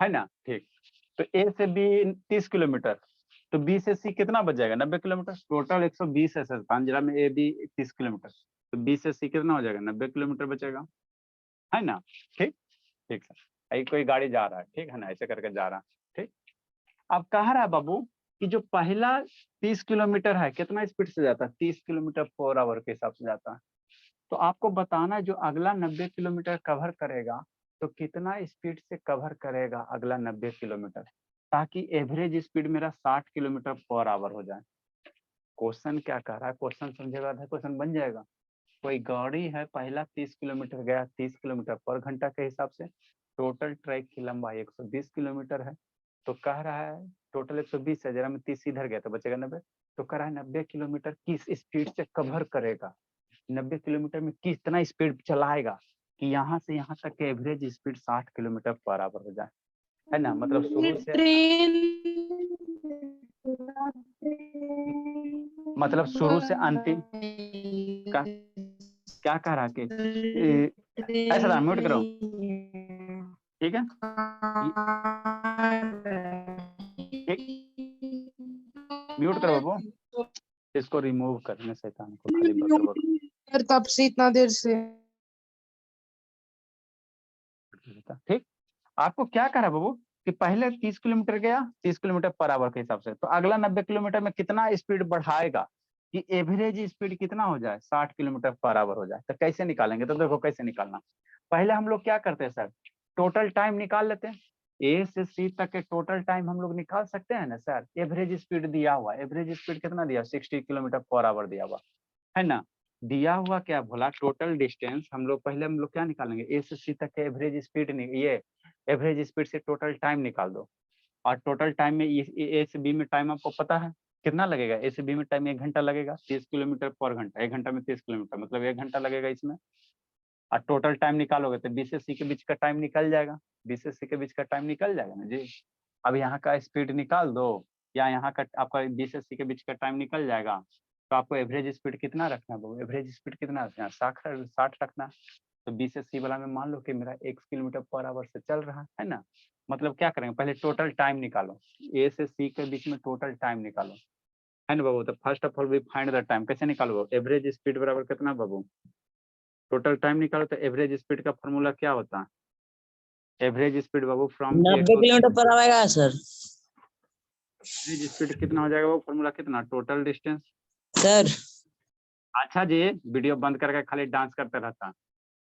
है ना। ठीक, तो ए से बी 30 किलोमीटर, तो बी से सी कितना बच जाएगा, 90 किलोमीटर। टोटल 120 है सर, पांजरा में ए बी 30 किलोमीटर, तो बी से सी कितना हो जाएगा, 90 किलोमीटर बचेगा, है ना। ठीक, ठीक सर, यही कोई गाड़ी जा रहा है, ठीक है ना, ऐसे करके जा रहा है। ठीक, अब कह रहा है बाबू कि जो पहला 30 किलोमीटर है कितना स्पीड से जाता है, 30 किलोमीटर पर आवर के हिसाब से जाता है। तो आपको बताना है जो अगला 90 किलोमीटर कवर करेगा तो कितना स्पीड से कवर करेगा अगला 90 किलोमीटर, ताकि एवरेज स्पीड मेरा 60 किलोमीटर पर आवर हो जाए। क्वेश्चन क्या कह रहा है, क्वेश्चन समझेगा तो क्वेश्चन बन जाएगा। कोई गाड़ी है, पहला 30 किलोमीटर गया 30 किलोमीटर पर घंटा के हिसाब से, टोटल ट्रैक की लंबाई 120 किलोमीटर है। तो कह रहा है टोटल 120 है, जरा में 30 इधर गया तो बचेगा 90। तो कह रहा है 90 किलोमीटर किस स्पीड से कवर करेगा, 90 किलोमीटर में कितना स्पीड चलाएगा कि यहाँ से यहाँ तक के average speed 60 kilometre per our हो जाए, है ना। मतलब शुरू से मतलब शुरू से अंतिम का क्या कह रहा कि ऐसा था, म्यूट करो, ठीक है। म्यूट करो बाबू, इसको रिमूव करने शैतान को खाली बकर तब से इतना देर से। ठीक, आपको क्या कह रहा है बाबू कि पहले 30 किलोमीटर गया 30 किलोमीटर पर आवर के हिसाब से, तो अगला 90 किलोमीटर में कितना स्पीड बढ़ाएगा कि एवरेज स्पीड कितना हो जाए, 60 किलोमीटर पर आवर हो जाए। तो कैसे निकालेंगे, तो देखो कैसे निकालना। पहले हम लोग क्या करते हैं सर, टोटल टाइम निकाल लेते हैं। ए से सी तक के टोटल टाइम हम लोग निकाल सकते हैं ना सर। एवरेज स्पीड दिया हुआ, एवरेज स्पीड कितना दिया, 60 किलोमीटर पर आवर दिया हुआ, है ना। दिया हुआ क्या बोला, टोटल डिस्टेंस। हम लोग क्या निकालेंगे, ए से सी तक के एवरेज स्पीड, ये एवरेज स्पीड से टोटल टाइम निकाल दो। और टोटल टाइम में ए से बी में टाइम आपको पता है कितना लगेगा, ए से बी में टाइम 1 घंटा लगेगा, 30 किलोमीटर पर घंटा, 1 घंटा में 30 किलोमीटर मतलब 1 घंटा लगेगा इसमें। और टोटल टाइम निकालोगे तो बी से सी के बीच का टाइम निकल जाएगा, बी से सी के बीच का टाइम निकल जाएगा ना जी। अब यहाँ का स्पीड निकाल दो, या यहाँ का आपका बी से सी के बीच का टाइम निकल जाएगा। तो आपको एवरेज स्पीड कितना रखना है, एवरेज स्पीड कितना रखना है, 60 रखना। तो बी से सी वाला में मान लो कि मेरा 1 किलोमीटर पर आवर से चल रहा है ना। मतलब क्या करेंगे, पहले टोटल टाइम निकालो, ए से सी के बीच में टोटल टाइम निकालो, है ना बाबू। तो first of all we find the time, कैसे निकालो, एवरेज स्पीड बराबर कितना बाबू, टोटल टाइम निकालो। तो एवरेज स्पीड का फॉर्मूला क्या होता है, average speed Babu from 90 kilometre पर आएगा सर। एवरेज स्पीड कितना हो जाएगा वो फॉर्मूला कितना, टोटल डिस्टेंस सर अच्छा जी, वीडियो बंद करके खाली डांस करते रहता,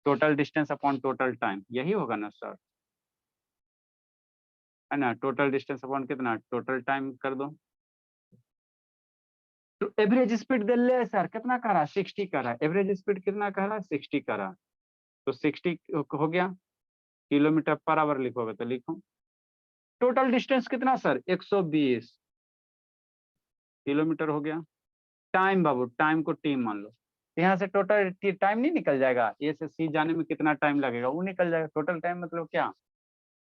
total distance upon total time, यही होगा ना सर, है ना। टोटल डिस्टेंस अपॉन कितना, टोटल टाइम कर दो। तो एवरेज स्पीड दे ले सर, कितना कह रहा है, 60 कह रहा है। एवरेज स्पीड कितना कह रहा है, 60 कह रहा है। तो 60 हो गया, किलोमीटर पर आवर लिखोगे तो लिखो। टोटल डिस्टेंस कितना सर, 120 किलोमीटर हो गया। टाइम बाबू, टाइम को टी मान लो, यहाँ से टोटल टाइम नहीं निकल जाएगा, ए से सी जाने में कितना टाइम लगेगा वो निकल जाएगा। टोटल टाइम मतलब क्या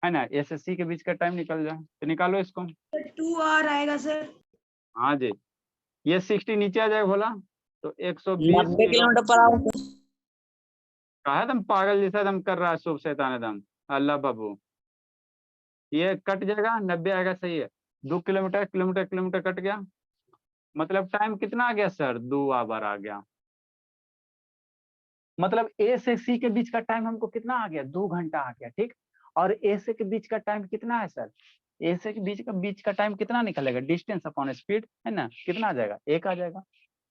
है ना, ए से सी के बीच का टाइम निकल जाए। तो निकालो इसको, 2 आवर आएगा सर। हाँ जी, ये 60 नीचे आ जाएगा बोला, तो 120 90 किलोमीटर पर आवर। कहा तुम पागल जैसा दम कर रहा है, शुभ शैतान दम अल्लाह बाबू। ये कट जाएगा, 90 आएगा, सही है। 2 किलोमीटर किलोमीटर किलोमीटर कट गया, मतलब टाइम कितना आ गया सर, 2 आवर आ गया। मतलब ए से सी के बीच का टाइम हमको कितना आ गया, 2 घंटा आ गया, ठीक। और ए से के बीच का टाइम कितना है सर, ए से के बीच का टाइम कितना निकलेगा, डिस्टेंस अपॉन स्पीड, है ना, कितना आ जाएगा, 1 आ जाएगा।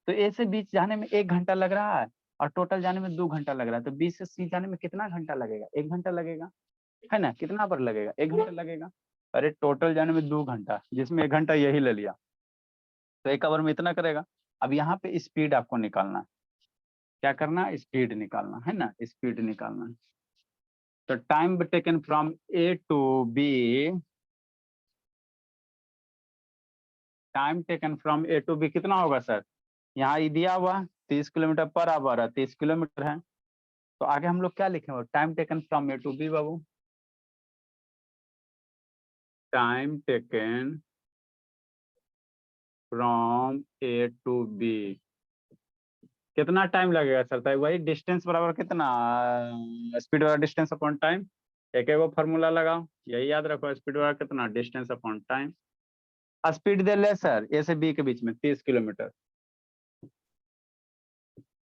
तो ए से बीच जाने में 1 घंटा लग रहा है, और टोटल जाने में 2 घंटा लग रहा है, तो बी से सी जाने में कितना घंटा लगेगा? 1 घंटा लगेगा, है ना? कितना पर लगेगा? 1 घंटा लगेगा। अरे टोटल जाने में 2 घंटा, जिसमें 1 घंटा यही ले लिया, तो 1 आवर में इतना करेगा। अब यहाँ पे स्पीड आपको निकालना है। क्या करना है? स्पीड निकालना है ना, स्पीड निकालना है। तो time taken from A to B, time taken from A to B कितना होगा सर? यहाँ ये दिया हुआ 30 किलोमीटर पर आवर है, 30 किलोमीटर है। तो आगे हम लोग क्या लिखेंगे? Time taken from A to B बाबू, time taken from A to B कितना टाइम लगेगा सर? तो वही डिस्टेंस बराबर कितना, स्पीड बराबर डिस्टेंस अपॉन टाइम। एक वो फॉर्मूला लगाओ, यही याद रखो, स्पीड बराबर कितना, डिस्टेंस अपॉन टाइम। स्पीड दे ले सर ए से बी के बीच में 30 किलोमीटर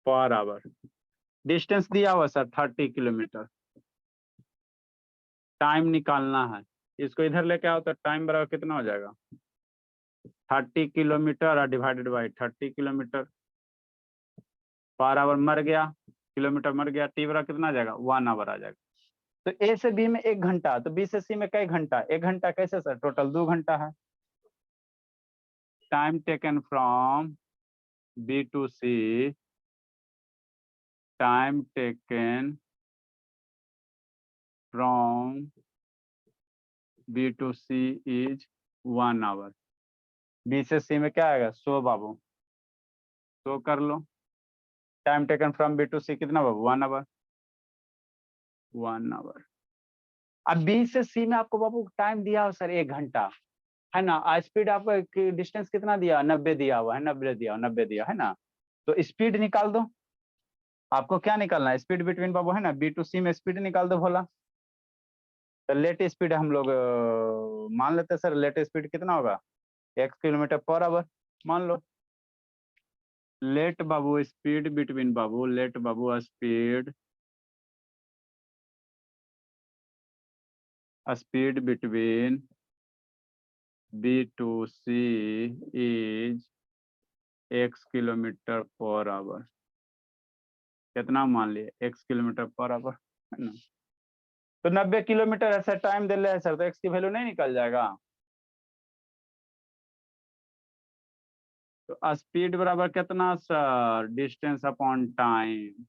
पर आवर, डिस्टेंस दिया हुआ सर 30 किलोमीटर, टाइम निकालना है। इसको इधर लेके आओ तो टाइम बराबर कितना हो जाएगा? 30 किलोमीटर और divided by 30 kilometre per our, मर गया, किलोमीटर मर गया, टी बराबर कितना आ जाएगा? 1 आवर आ जाएगा। तो ए से बी में 1 घंटा, तो बी से सी में कई घंटा? 1 घंटा। कैसे सर? टोटल 2 घंटा है। Time taken from B to C, time taken from B to C is 1 hour. B से सी में क्या आएगा? 100 बाबू, 100 कर लो। Time taken from B to C कितना बाबू? 1 आवर, 1 आवर। अब बी से सी में आपको बाबू टाइम दिया हो सर 1 घंटा, है ना? स्पीड आपको डिस्टेंस कितना दिया? 90 दिया हुआ है, 90 दिया, 90 दिया है ना? तो स्पीड निकाल दो। आपको क्या निकालना है? स्पीड बिटवीन बाबू, है ना? बी टू सी में स्पीड निकाल दो भोला। तो लेट स्पीड हम लोग मान लेते हैं सर, लेट स्पीड कितना होगा? 1 किलोमीटर पर आवर मान लो। लेट बाबू स्पीड बिटवीन बाबू, लेट बाबू speed, speed between B to C is x kilometre per hour. कितना मान लिए? x किलोमीटर पर आवर, है ना? तो 90 किलोमीटर ऐसा टाइम दे रहे हैं सर, तो x की वैल्यू नहीं निकल जाएगा? तो स्पीड बराबर कितना sir? Distance upon time.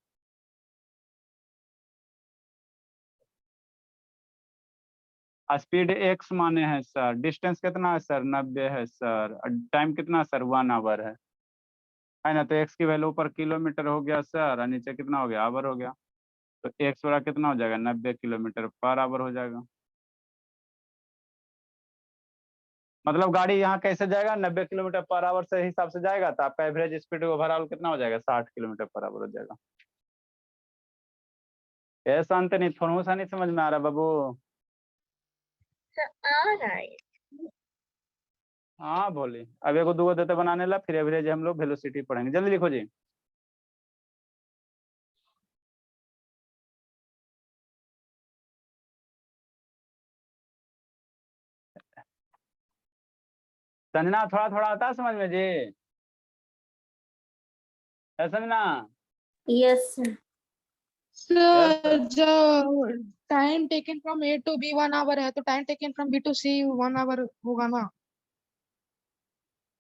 Speed x माने है सर, डिस्टेंस कितना है सर? 90 है सर, टाइम कितना सर? 1 आवर है ना? तो x की वैल्यू ऊपर किलोमीटर हो गया सर, और नीचे कितना हो गया? आवर हो गया। तो x बराबर कितना हो जाएगा? 90 किलोमीटर पर आवर हो जाएगा। मतलब गाड़ी यहाँ कैसे जाएगा? 90 किलोमीटर पर आवर से हिसाब से जाएगा, तो आपका एवरेज स्पीड ओवरऑल कितना हो जाएगा? 60 किलोमीटर पर आवर हो जाएगा। ऐसा अंत नहीं, थोड़ा सा नहीं समझ में आ रहा बाबू? आ रहा है। हाँ बोली, अब एगो दूगो देते बनाने ला, फिर एवरेज हम लोग वेलोसिटी पढ़ेंगे। जल्दी लिखो जी। संजना थोड़ा थोड़ा आता है समझ में जी? है समझना? यस सर जो time taken from A to B 1 hour है, तो time taken from B to C 1 hour होगा ना?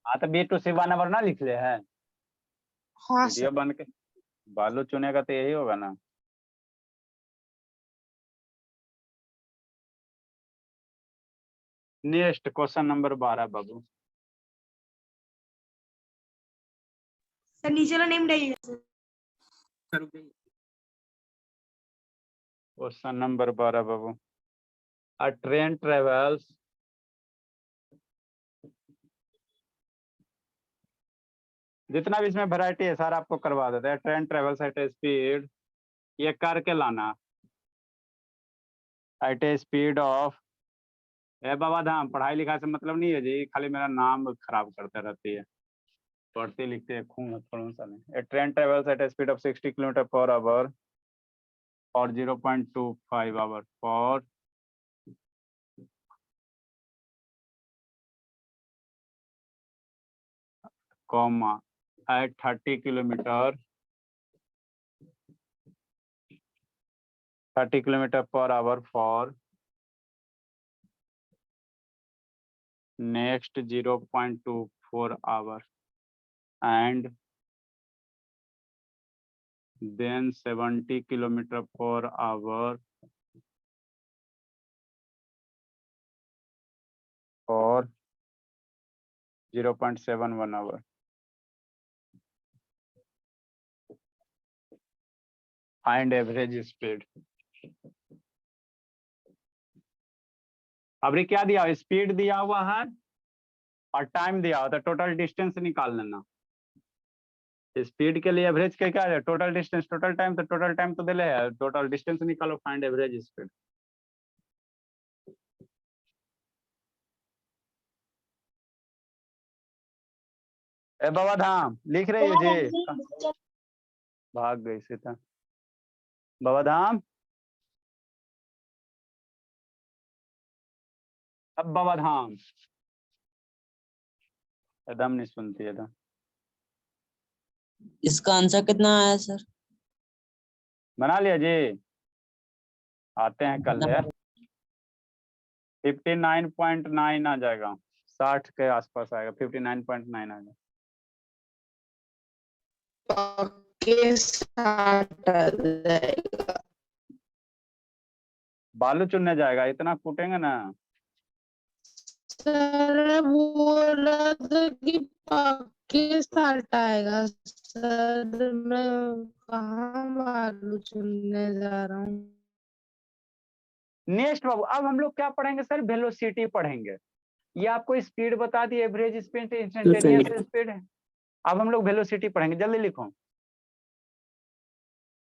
हाँ तो बी टू सी 1 आवर ना लिख ले है? हाँ वीडियो सर। बन के बालू चुनेगा तो यही होगा ना। नेक्स्ट क्वेश्चन नंबर 12 बाबू। सर नीचे वाला नेम डालिएगा sir. Question number 12 Babu. A train travels जितना भी इसमें वैरायटी है सारा आपको करवा देते हैं। Train travels at a speed, ये करके लाना, एट ए स्पीड ऑफ, ए बाबा धाम पढ़ाई लिखाई से मतलब नहीं है जी, खाली मेरा नाम खराब करते रहती है, पढ़ते लिखते हैं खून थोड़ा सा नहीं। A train travels at a speed of 60 kilometre per hour और 0.25 hour for comma at 30 kilometre 30 km/h for next 0.24 hours and then 70 km/h for 0.71 hour. Find average speed. अभी क्या दिया, स्पीड दिया हुआ है और टाइम दिया हुआ, तो टोटल डिस्टेंस निकाल लेना। स्पीड के लिए एवरेज क्या है, टोटल डिस्टेंस टोटल टाइम, तो टोटल टाइम तो दिले है, टोटल डिस्टेंस निकालो, फाइंड एवरेज स्पीड। ए बाबा धाम लिख रही हो जी? भाग गई सीता। बाबा धाम, अब बाबा धाम एकदम नहीं सुनती एकदम। इसका आंसर कितना आया सर? बना लिया जी, आते हैं कल है। 59.9 आ जाएगा, 60 के आसपास आएगा, 59.9 आ जाएगा। बालू चुनने जाएगा, इतना कूटेंगे ना। सर बोल रहा था कि पाकिस्तान आएगा सर, मैं कहाँ बालू चुनने जा रहा हूँ। नेक्स्ट बाबू, अब हम लोग क्या पढ़ेंगे सर, वेलोसिटी पढ़ेंगे। ये आपको स्पीड बता दी, एवरेज स्पीड, इंस्टेंटेनियस स्पीड है। अब हम लोग वेलोसिटी पढ़ेंगे, जल्दी लिखो।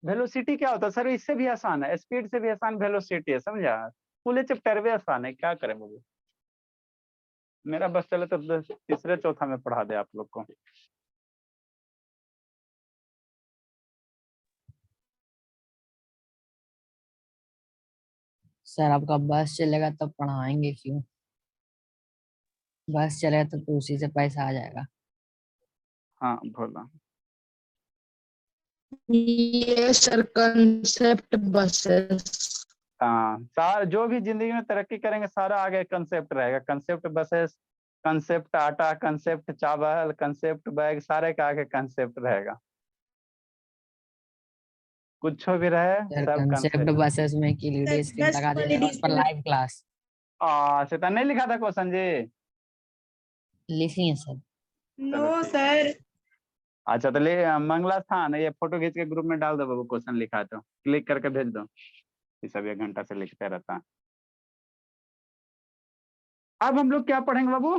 वेलोसिटी क्या होता है सर, इससे भी आसान है, स्पीड से भी आसान वेलोसिटी है, समझा? पूरे चैप्टर में आसान है, क्या करें बाबू। मेरा बस चले तो तीसरे चौथा में पढ़ा दे आप लोग को। सर आपका बस चलेगा तब पढ़ाएंगे क्यों? बस चलेगा तो उसी से पैसा आ जाएगा। हाँ भोला, ये सर कंसेप्ट बसेस। हाँ सारा जो भी जिंदगी में तरक्की करेंगे सारा आगे कंसेप्ट रहेगा। कंसेप्ट बसेस, कंसेप्ट आटा, कंसेप्ट चावल, कंसेप्ट बैग, सारे का आगे कंसेप्ट रहेगा। कुछ भी रहे सर सब कंसेप्ट कंसेप्ट। बसेस में की लीड स्क्रीन Best लगा quality दीजिएगा उस पर लाइव क्लास सीता नहीं लिखा था क्वेश्चन जी? लिखी है सर। No sir. अच्छा तो ले मंगला स्थान, ये फोटो खींच के ग्रुप में डाल दो बाबू, क्वेश्चन लिखा है तो क्लिक करके भेज दो। ये सब 1 घंटा से लिखते रहता है। अब हम लोग क्या पढ़ेंगे बाबू,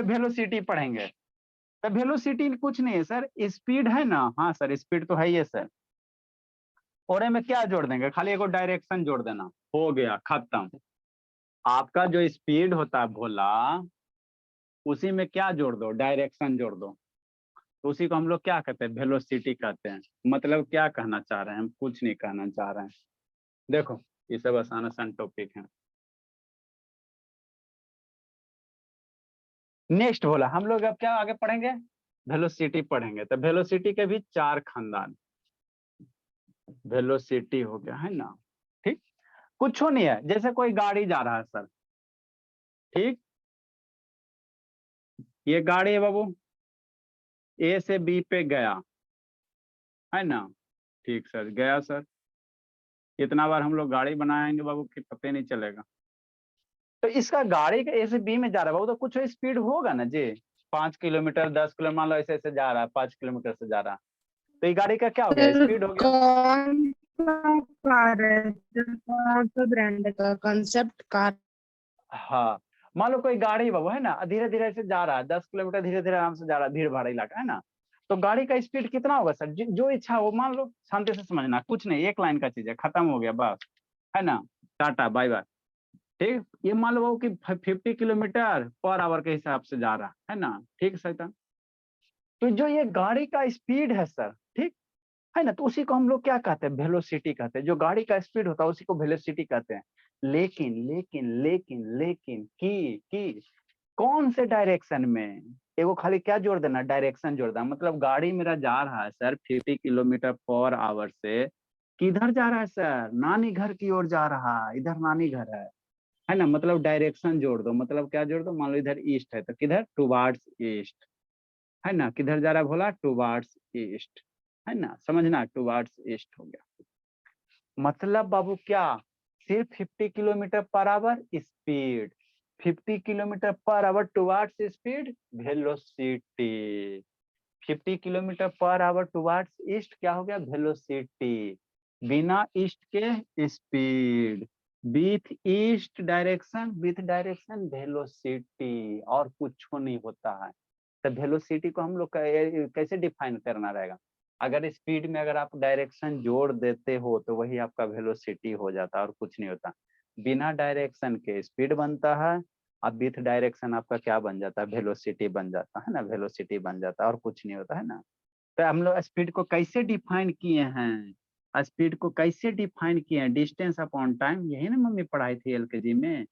वेलोसिटी पढ़ेंगे। तो वेलोसिटी कुछ नहीं है सर, स्पीड है ना। हाँ सर स्पीड तो है ही है सर, और में क्या जोड़ देंगे, खाली एक डायरेक्शन जोड़ देना, हो गया खत्म। आपका जो स्पीड होता है भोला, उसी में क्या जोड़ दो, डायरेक्शन जोड़ दो, तो उसी को हम लोग क्या कहते हैं, वेलोसिटी कहते हैं। मतलब क्या कहना चाह रहे हैं, हम कुछ नहीं कहना चाह रहे हैं। देखो ये सब आसान आसान टॉपिक है। नेक्स्ट बोला हम लोग अब क्या आगे पढ़ेंगे, वेलोसिटी पढ़ेंगे। तो वेलोसिटी के भी 4 खानदान। वेलोसिटी हो गया है ना, ठीक। कुछ नहीं है, जैसे कोई गाड़ी जा रहा है सर, ठीक। ये गाड़ी है बाबू, ए से बी पे गया है ना, ठीक सर, गया सर। इतना बार हम लोग गाड़ी बनाएंगे बाबू कि पता ही नहीं चलेगा। तो इसका गाड़ी का ए से बी में जा रहा है बाबू, तो कुछ स्पीड होगा ना जी। 5 किलोमीटर 10 किलोमीटर मान लो ऐसे ऐसे जा रहा है, 5 किलोमीटर से जा रहा है, तो ये गाड़ी का क्या हो गया, स्पीड हो गया। कौन सा कार है, कौन सा ब्रांड का कंसेप्ट कार? हाँ मान लो कोई गाड़ी बाबू है ना, धीरे धीरे से जा रहा है, 10 किलोमीटर धीरे धीरे आराम से जा रहा है, भीड़ भाड़ इलाका है ना, तो गाड़ी का स्पीड कितना होगा सर, जो इच्छा हो मान लो, शांति से समझना, कुछ नहीं, एक लाइन का चीज है, खत्म हो गया बस, है ना, टाटा बाय बाय। ठीक, ये मान लो बाबू कि 50 किलोमीटर पर आवर के हिसाब से जा रहा है ना, ठीक सही था। तो जो ये गाड़ी का स्पीड है सर, ठीक है ना, तो उसी को हम लोग क्या कहते हैं, वेलोसिटी कहते हैं। जो गाड़ी का स्पीड होता है उसी को वेलोसिटी कहते हैं। लेकिन लेकिन लेकिन लेकिन की कौन से डायरेक्शन में, एगो खाली क्या जोड़ देना, डायरेक्शन जोड़ देना। मतलब गाड़ी मेरा जा रहा है सर 50 किलोमीटर पर आवर से किधर जा रहा है सर? नानी घर की ओर जा रहा है, इधर नानी घर है ना। मतलब डायरेक्शन जोड़ दो, मतलब क्या जोड़ दो, मान लो इधर ईस्ट है तो किधर, टुवार्ड्स ईस्ट, है ना। किधर जा रहा है भोला? टुवार्ड्स ईस्ट, है ना, समझना, टुवार्ड्स ईस्ट हो गया। मतलब बाबू क्या, सिर्फ 50 kilometre per our speed, 50 kilometre per our towards speed velocity, 50 kilometre per our towards east क्या हो गया, वेलोसिटी, बिना ईस्ट के स्पीड, विथ डायरेक्शन वेलोसिटी, और कुछ नहीं होता है। तो वेलोसिटी को हम लोग कैसे डिफाइन करना रहेगा, अगर स्पीड में अगर आप डायरेक्शन जोड़ देते हो तो वही आपका वेलोसिटी हो जाता है, और कुछ नहीं होता। बिना डायरेक्शन के स्पीड बनता है, अब विथ डायरेक्शन आपका क्या बन जाता है, वेलोसिटी बन जाता है ना, वेलोसिटी बन जाता है, और कुछ नहीं होता है ना। तो हम लोग स्पीड को कैसे डिफाइन किए हैं, स्पीड को कैसे डिफाइन किए हैं, डिस्टेंस अपॉन टाइम, यही ना मम्मी पढ़ाई थी एलकेजी में,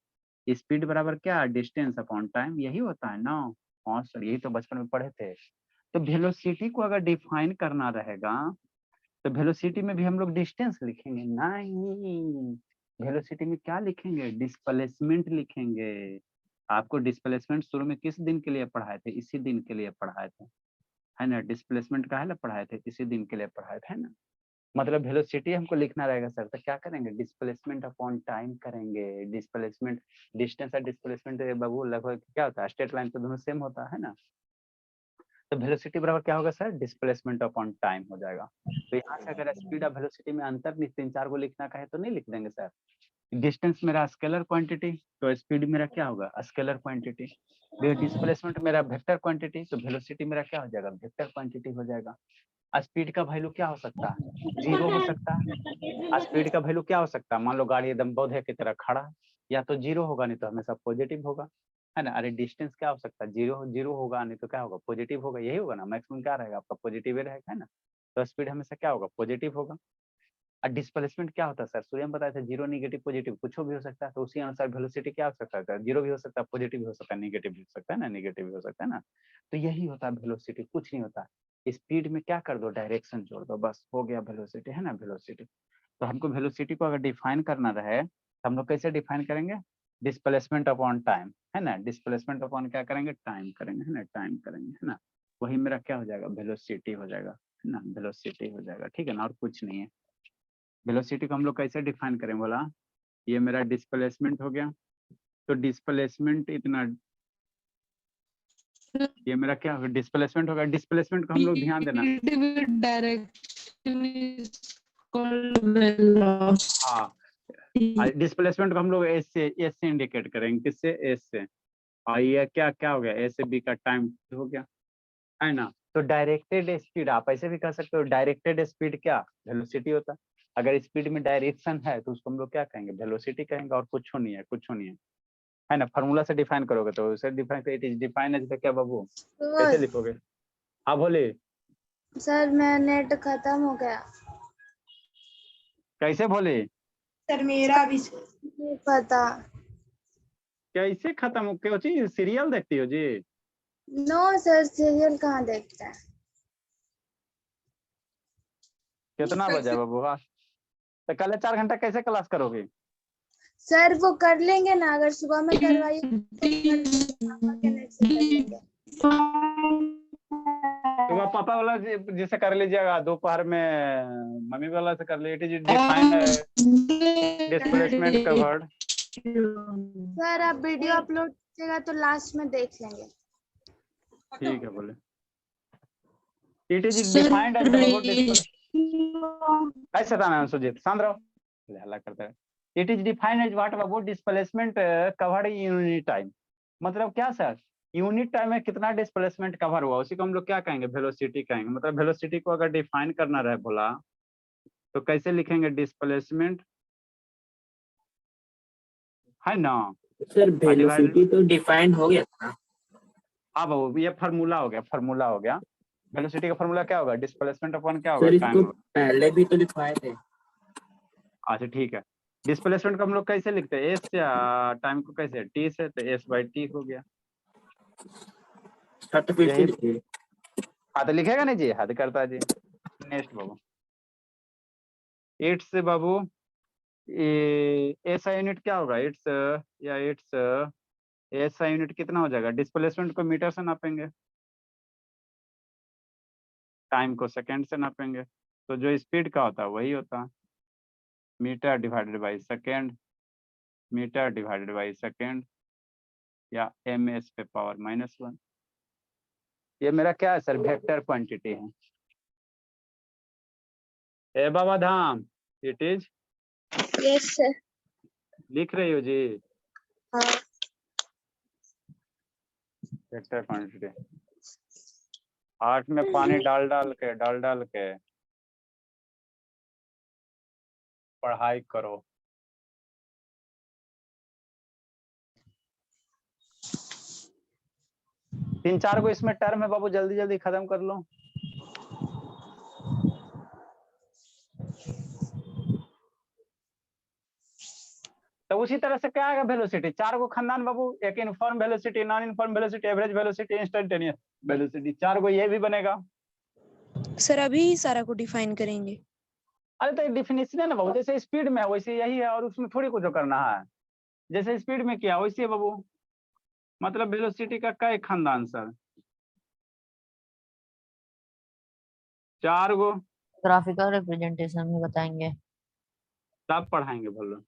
स्पीड बराबर क्या, डिस्टेंस अपॉन टाइम, यही होता है ना। हाँ सर, यही तो बचपन में पढ़े थे। तो वेलोसिटी को अगर डिफाइन करना रहेगा तो वेलोसिटी में भी हम लोग डिस्टेंस लिखेंगे नहीं, वेलोसिटी में क्या लिखेंगे, डिस्प्लेसमेंट लिखेंगे। आपको डिस्प्लेसमेंट शुरू में किस दिन के लिए पढ़ाए थे, इसी दिन के लिए पढ़ाए थे, है ना। डिस्प्लेसमेंट काहे ला पढ़ाए थे, इसी दिन के लिए पढ़ाए थे ना। मतलब वेलोसिटी हमको लिखना रहेगा सर, तो क्या करेंगे, डिस्प्लेसमेंट अपॉन टाइम करेंगे। डिस्प्लेसमेंट, डिस्टेंस और डिस्प्लेसमेंट बाबू लगभग क्या होता है, स्ट्रेट लाइन तो दोनों सेम होता है ना। तो वेलोसिटी बराबर क्या होगा सर, डिस्प्लेसमेंट अपॉन टाइम हो जाएगा। तो यहाँ से अगर स्पीड और वेलोसिटी में अंतर 3-4 को लिखना कहे तो नहीं लिख देंगे सर। डिस्टेंस मेरा स्केलर क्वांटिटी, तो स्पीड मेरा क्या होगा, स्केलर क्वांटिटी। डिस्प्लेसमेंट मेरा वेक्टर क्वांटिटी, तो वेलोसिटी मेरा क्या हो जाएगा, वेक्टर क्वांटिटी हो जाएगा। स्पीड का वैल्यू क्या हो सकता है, 0 हो सकता है। स्पीड का वैल्यू क्या हो सकता है, मान लो गाड़ी एकदम बौद्धे की तरह खड़ा है, या तो 0 होगा, नहीं तो हमेशा पॉजिटिव होगा, है ना। अरे डिस्टेंस क्या हो सकता है, 0 होगा, नहीं तो क्या होगा, पॉजिटिव होगा, यही होगा ना, मैक्सिमम क्या रहेगा आपका, पॉजिटिव रहेगा, है ना। तो स्पीड हमेशा क्या होगा, पॉजिटिव होगा। और डिस्प्लेसमेंट क्या होता है सर, सूर्य में बताया था 0 निगेटिव पॉजिटिव कुछ भी हो सकता है, तो उसी अनुसार वेलोसिटी क्या हो सकता है, 0 भी हो सकता है, पॉजिटिव भी हो सकता है, निगेटिव भी हो सकता है ना, निगेटिव भी हो सकता है ना। तो यही होता है वेलोसिटी, कुछ नहीं होता। स्पीड में क्या कर दो, डायरेक्शन जोड़ दो, बस हो गया वेलोसिटी, है ना, वेलोसिटी। तो हमको वेलोसिटी को अगर डिफाइन करना रहे तो हम लोग कैसे डिफाइन करेंगे, डिस्प्लेसमेंट अपॉन टाइम, है ना। डिस्प्लेसमेंट अपॉन क्या करेंगे, टाइम करेंगे, है ना, टाइम करेंगे, है ना। वही मेरा क्या हो जाएगा, वेलोसिटी हो जाएगा, है ना, वेलोसिटी हो जाएगा, ठीक है ना, और कुछ नहीं है। वेलोसिटी को हम लोग कैसे डिफाइन करें बोला, ये मेरा डिस्प्लेसमेंट हो गया, तो डिस्प्लेसमेंट इतना, ये मेरा क्या होगा, डिस्प्लेसमेंट होगा। डिस्प्लेसमेंट को हम लोग ध्यान देना, Speed with direction is called velocity. हाँ, डिस्प्लेसमेंट को हम लोग एस से इंडिकेट करेंगे, किससे, एस से। और ये क्या क्या हो गया, ए से बी का टाइम हो गया, है ना। तो डायरेक्टेड स्पीड आप ऐसे भी कह सकते हो, डायरेक्टेड स्पीड क्या, वेलोसिटी होता है। अगर स्पीड में डायरेक्शन है तो उसको हम लोग क्या कहेंगे, वेलोसिटी कहेंगे, और कुछ नहीं है, कुछ नहीं है ना। फार्मूला से डिफाइन करोगे तो उसे define, it is define as क्या बाबू, कैसे लिखोगे, हाँ बोले, सर मैं नेट खत्म हो गया, कैसे बोले, सर मेरा भी नहीं पता। कैसे खत्म हो, क्यों चीज सीरियल देखती हो जी, नो सर, सीरियल कहाँ देखता है। कितना बजा बाबू, हाँ तो कल 4 घंटा कैसे क्लास करोगे, सर वो कर लेंगे ना, अगर सुबह में करवाइए तो पापा के नेट से कर लेंगे। सुबह पापा वाला जिसे कर लीजिएगा, दोपहर में मम्मी वाला से कर लीजिए, it is define displacement covered. Sir आप वीडियो अपलोड कीजिएगा तो लास्ट में देख लेंगे। ठीक है बोले, इट इज डिफाइंड एज बाबू, ऐसे था ना सुजीत, शांत रहो, हल्ला करता है। It is defined as what बाबू, displacement covered in unit time. मतलब क्या सर, यूनिट टाइम में कितना डिस्प्लेसमेंट कवर हुआ, उसी को हम लोग क्या कहेंगे, वेलोसिटी कहेंगे। मतलब वेलोसिटी को अगर डिफाइन करना रहे बोला तो कैसे लिखेंगे, डिस्प्लेसमेंट, है ना। सर वेलोसिटी तो डिफाइन हो गया था। हाँ बाबू, ये फार्मूला हो गया, फार्मूला हो गया। वेलोसिटी का फार्मूला क्या होगा, डिस्प्लेसमेंट अपॉन क्या होगा, सर इसको टाइम। पहले भी तो लिखवाए थे। अच्छा ठीक है, डिस्प्लेसमेंट को हम लोग कैसे लिखते हैं, एस से, टाइम को कैसे, टी से, तो एस बाई टी हो गया। सर तो फिर से यही, लिखिए। हाँ तो लिखेगा नहीं जी, हद करता है जी। नेक्स्ट बाबू, इट्स बाबू ऐसा यूनिट क्या होगा? इट्स या इट्स ऐसा यूनिट कितना हो जाएगा? डिस्प्लेसमेंट को मीटर से नापेंगे, टाइम को सेकंड से नापेंगे, तो जो स्पीड का होता है वही होता है metre divided by second, metre divided by second, या ms पे पावर -1। ये मेरा क्या है सर? वेक्टर क्वांटिटी है। ए बाबा धाम, इट इज, यस सर। लिख रही हो जी? हाँ वेक्टर क्वांटिटी। 8 में पानी डाल डाल के पढ़ाई करो। तीन चार को इसमें टर्म है बाबू, जल्दी जल्दी खत्म कर लो। तो उसी तरह से क्या आएगा? वेलोसिटी 4 को खानदान बाबू, एक inform velocity, non inform velocity, average velocity, instantaneous velocity, 4 को ये भी बनेगा। सर अभी सारा को डिफाइन करेंगे। अरे तो डिफिनेशन है ना बाबू, जैसे स्पीड में है वैसे यही है, और उसमें थोड़ी कुछ करना है। जैसे स्पीड में किया वैसे है बाबू, मतलब वेलोसिटी का कई खानदान सर? 4 गो। ग्राफिकल रिप्रेजेंटेशन में बताएंगे। सब पढ़ाएंगे बोलो।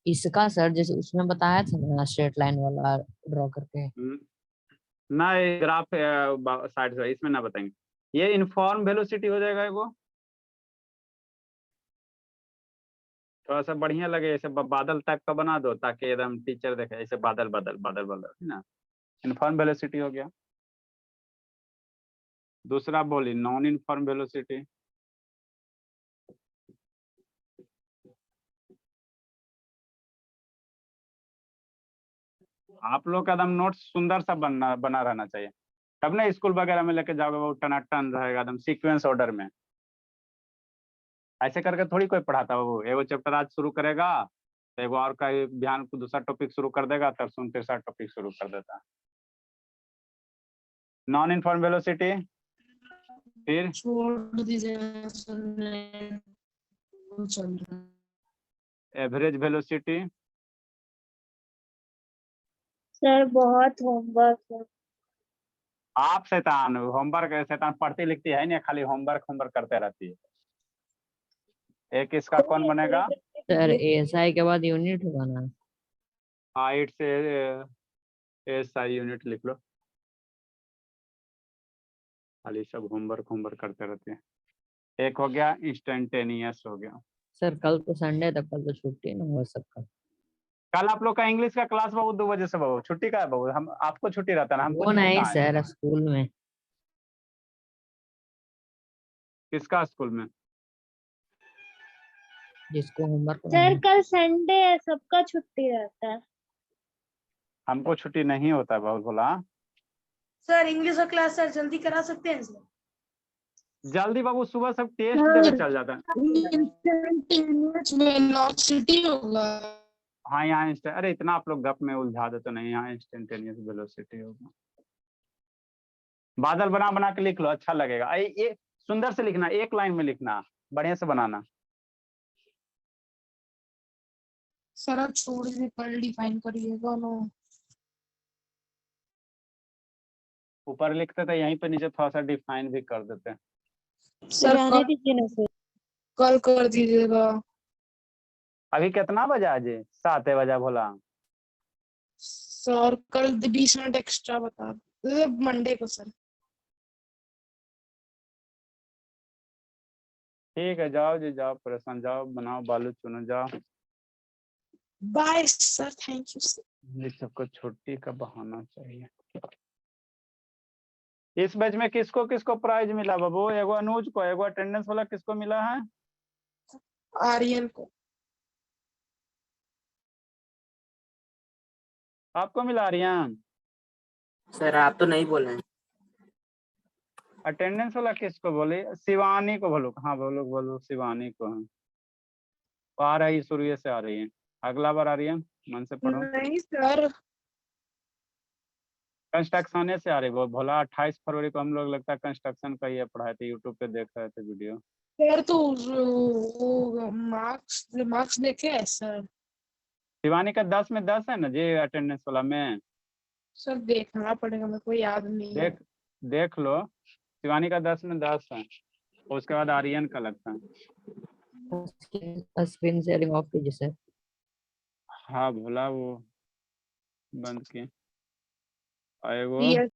इसका सर जैसे उसमें बताया था ना, स्ट्रेट लाइन वाला ड्रॉ करके। ना ये ग्राफ साइड से इसमें ना बताएंगे। ये इनफॉर्म वेलोसिटी हो जाएगा एगो, थोड़ा सा बढ़िया लगे, ऐसे बादल टाइप का बना दो ताकि एकदम टीचर देखे, ऐसे बादल बादल बादल बादल है ना, इनफॉर्म वेलोसिटी हो गया। दूसरा बोली नॉन इनफॉर्म वेलोसिटी। आप लोग का एकदम नोट्स सुंदर सा बना रहना चाहिए, तब ना स्कूल वगैरह में लेके जाओगे वो टनाटन रहेगा एकदम सीक्वेंस ऑर्डर में। ऐसे करके थोड़ी कोई पढ़ाता है वो, एगो चैप्टर आज शुरू करेगा तो एगो और का ध्यान को दूसरा टॉपिक शुरू कर देगा, तब सुन तीसरा टॉपिक शुरू कर देता है। नॉन इनफॉर्म वेलोसिटी, फिर छोड़ दीजिए सर, नेट चल रहा है। एवरेज वेलोसिटी, सर बहुत होमवर्क है। आप शैतान होमवर्क, शैतान पढ़ती लिखती है नहीं, खाली होमवर्क होमवर्क करते रहती है। एक इसका कौन बनेगा? सर एएसआई के बाद यूनिट होगा ना? हाइट से एसआई यूनिट लिख लो, खाली सब होमवर्क होमवर्क करते रहते हैं। एक हो गया इंस्टेंटेनियस हो गया। सर कल तो संडे था, कल तो छुट्टी ना हो सकता। कल आप लोग का इंग्लिश का क्लास बाबू 2 बजे से बाबू छुट्टी का है बाबू, हम आपको छुट्टी रहता है ना, हमको वो छुट्टी नहीं कहाँ है? सर, स्कूल में। किसका स्कूल में? जिसको होमवर्क सर कल संडे है, सबका छुट्टी रहता है। हमको छुट्टी नहीं होता है बाबू बोला। सर इंग्लिश का क्लास सर जल्दी करा सकते हैं सर? जल्दी बाबू सुबह सब टेस्ट देने चल जाता है। वेलोसिटी होगा। हाँ यहाँ अरे इतना आप लोग गप में उलझा दे तो नहीं, यहाँ इंस्टेंटेनियस वेलोसिटी होगा। बादल बना बना के लिख लो, अच्छा लगेगा। ये सुंदर से लिखना, एक लाइन में लिखना, बढ़िया से बनाना। सर आप छोड़ दीजिए, कल डिफाइन करिएगा ना। ऊपर लिखते थे, यहीं पे नीचे थोड़ा सा डिफाइन भी कर देते हैं। सर रहने दीजिए ना सर। कल कर दीजिएगा। अभी कितना बजा जी? 7 बजा भोला। सर कल 20 मिनट एक्स्ट्रा बता मंडे को सर। ठीक है जाओ जी जाओ, परेशान जाओ, बनाओ बालू चुनो जाओ। Bye sir, thank you sir. ये सबको छुट्टी का बहाना चाहिए। इस बैच में किसको किसको प्राइज मिला बाबू? एगो अनुज को, एगो अटेंडेंस वाला किसको मिला है? आर्यन को। आपको मिला आर्यन? सर आप तो नहीं बोल रहे हैं। अटेंडेंस वाला किसको बोले? शिवानी को बोलो। हाँ बोलो बोलो, शिवानी को है। आ रही शुरू से आ रही है, अगला बार आ रही है, मन से पढ़ो। नहीं सर, कंस्ट्रक्शन से आ रही वो भोला। 28 फरवरी को हम लोग लगता है कंस्ट्रक्शन का ये पढ़ाए थे, यूट्यूब पे देख रहे थे वीडियो। सर तो वो मार्क्स देखे हैं सर? शिवानी का 10 में 10 है ना जी अटेंडेंस वाला में? सर देखना पड़ेगा, मेरे को याद नहीं है। देख लो, शिवानी का 10 में 10 है। उसके बाद आर्यन का लगता है। स्क्रीन शेयरिंग ऑफ कीजिए सर। हाँ भोला वो बंद किए। आए वो Yes,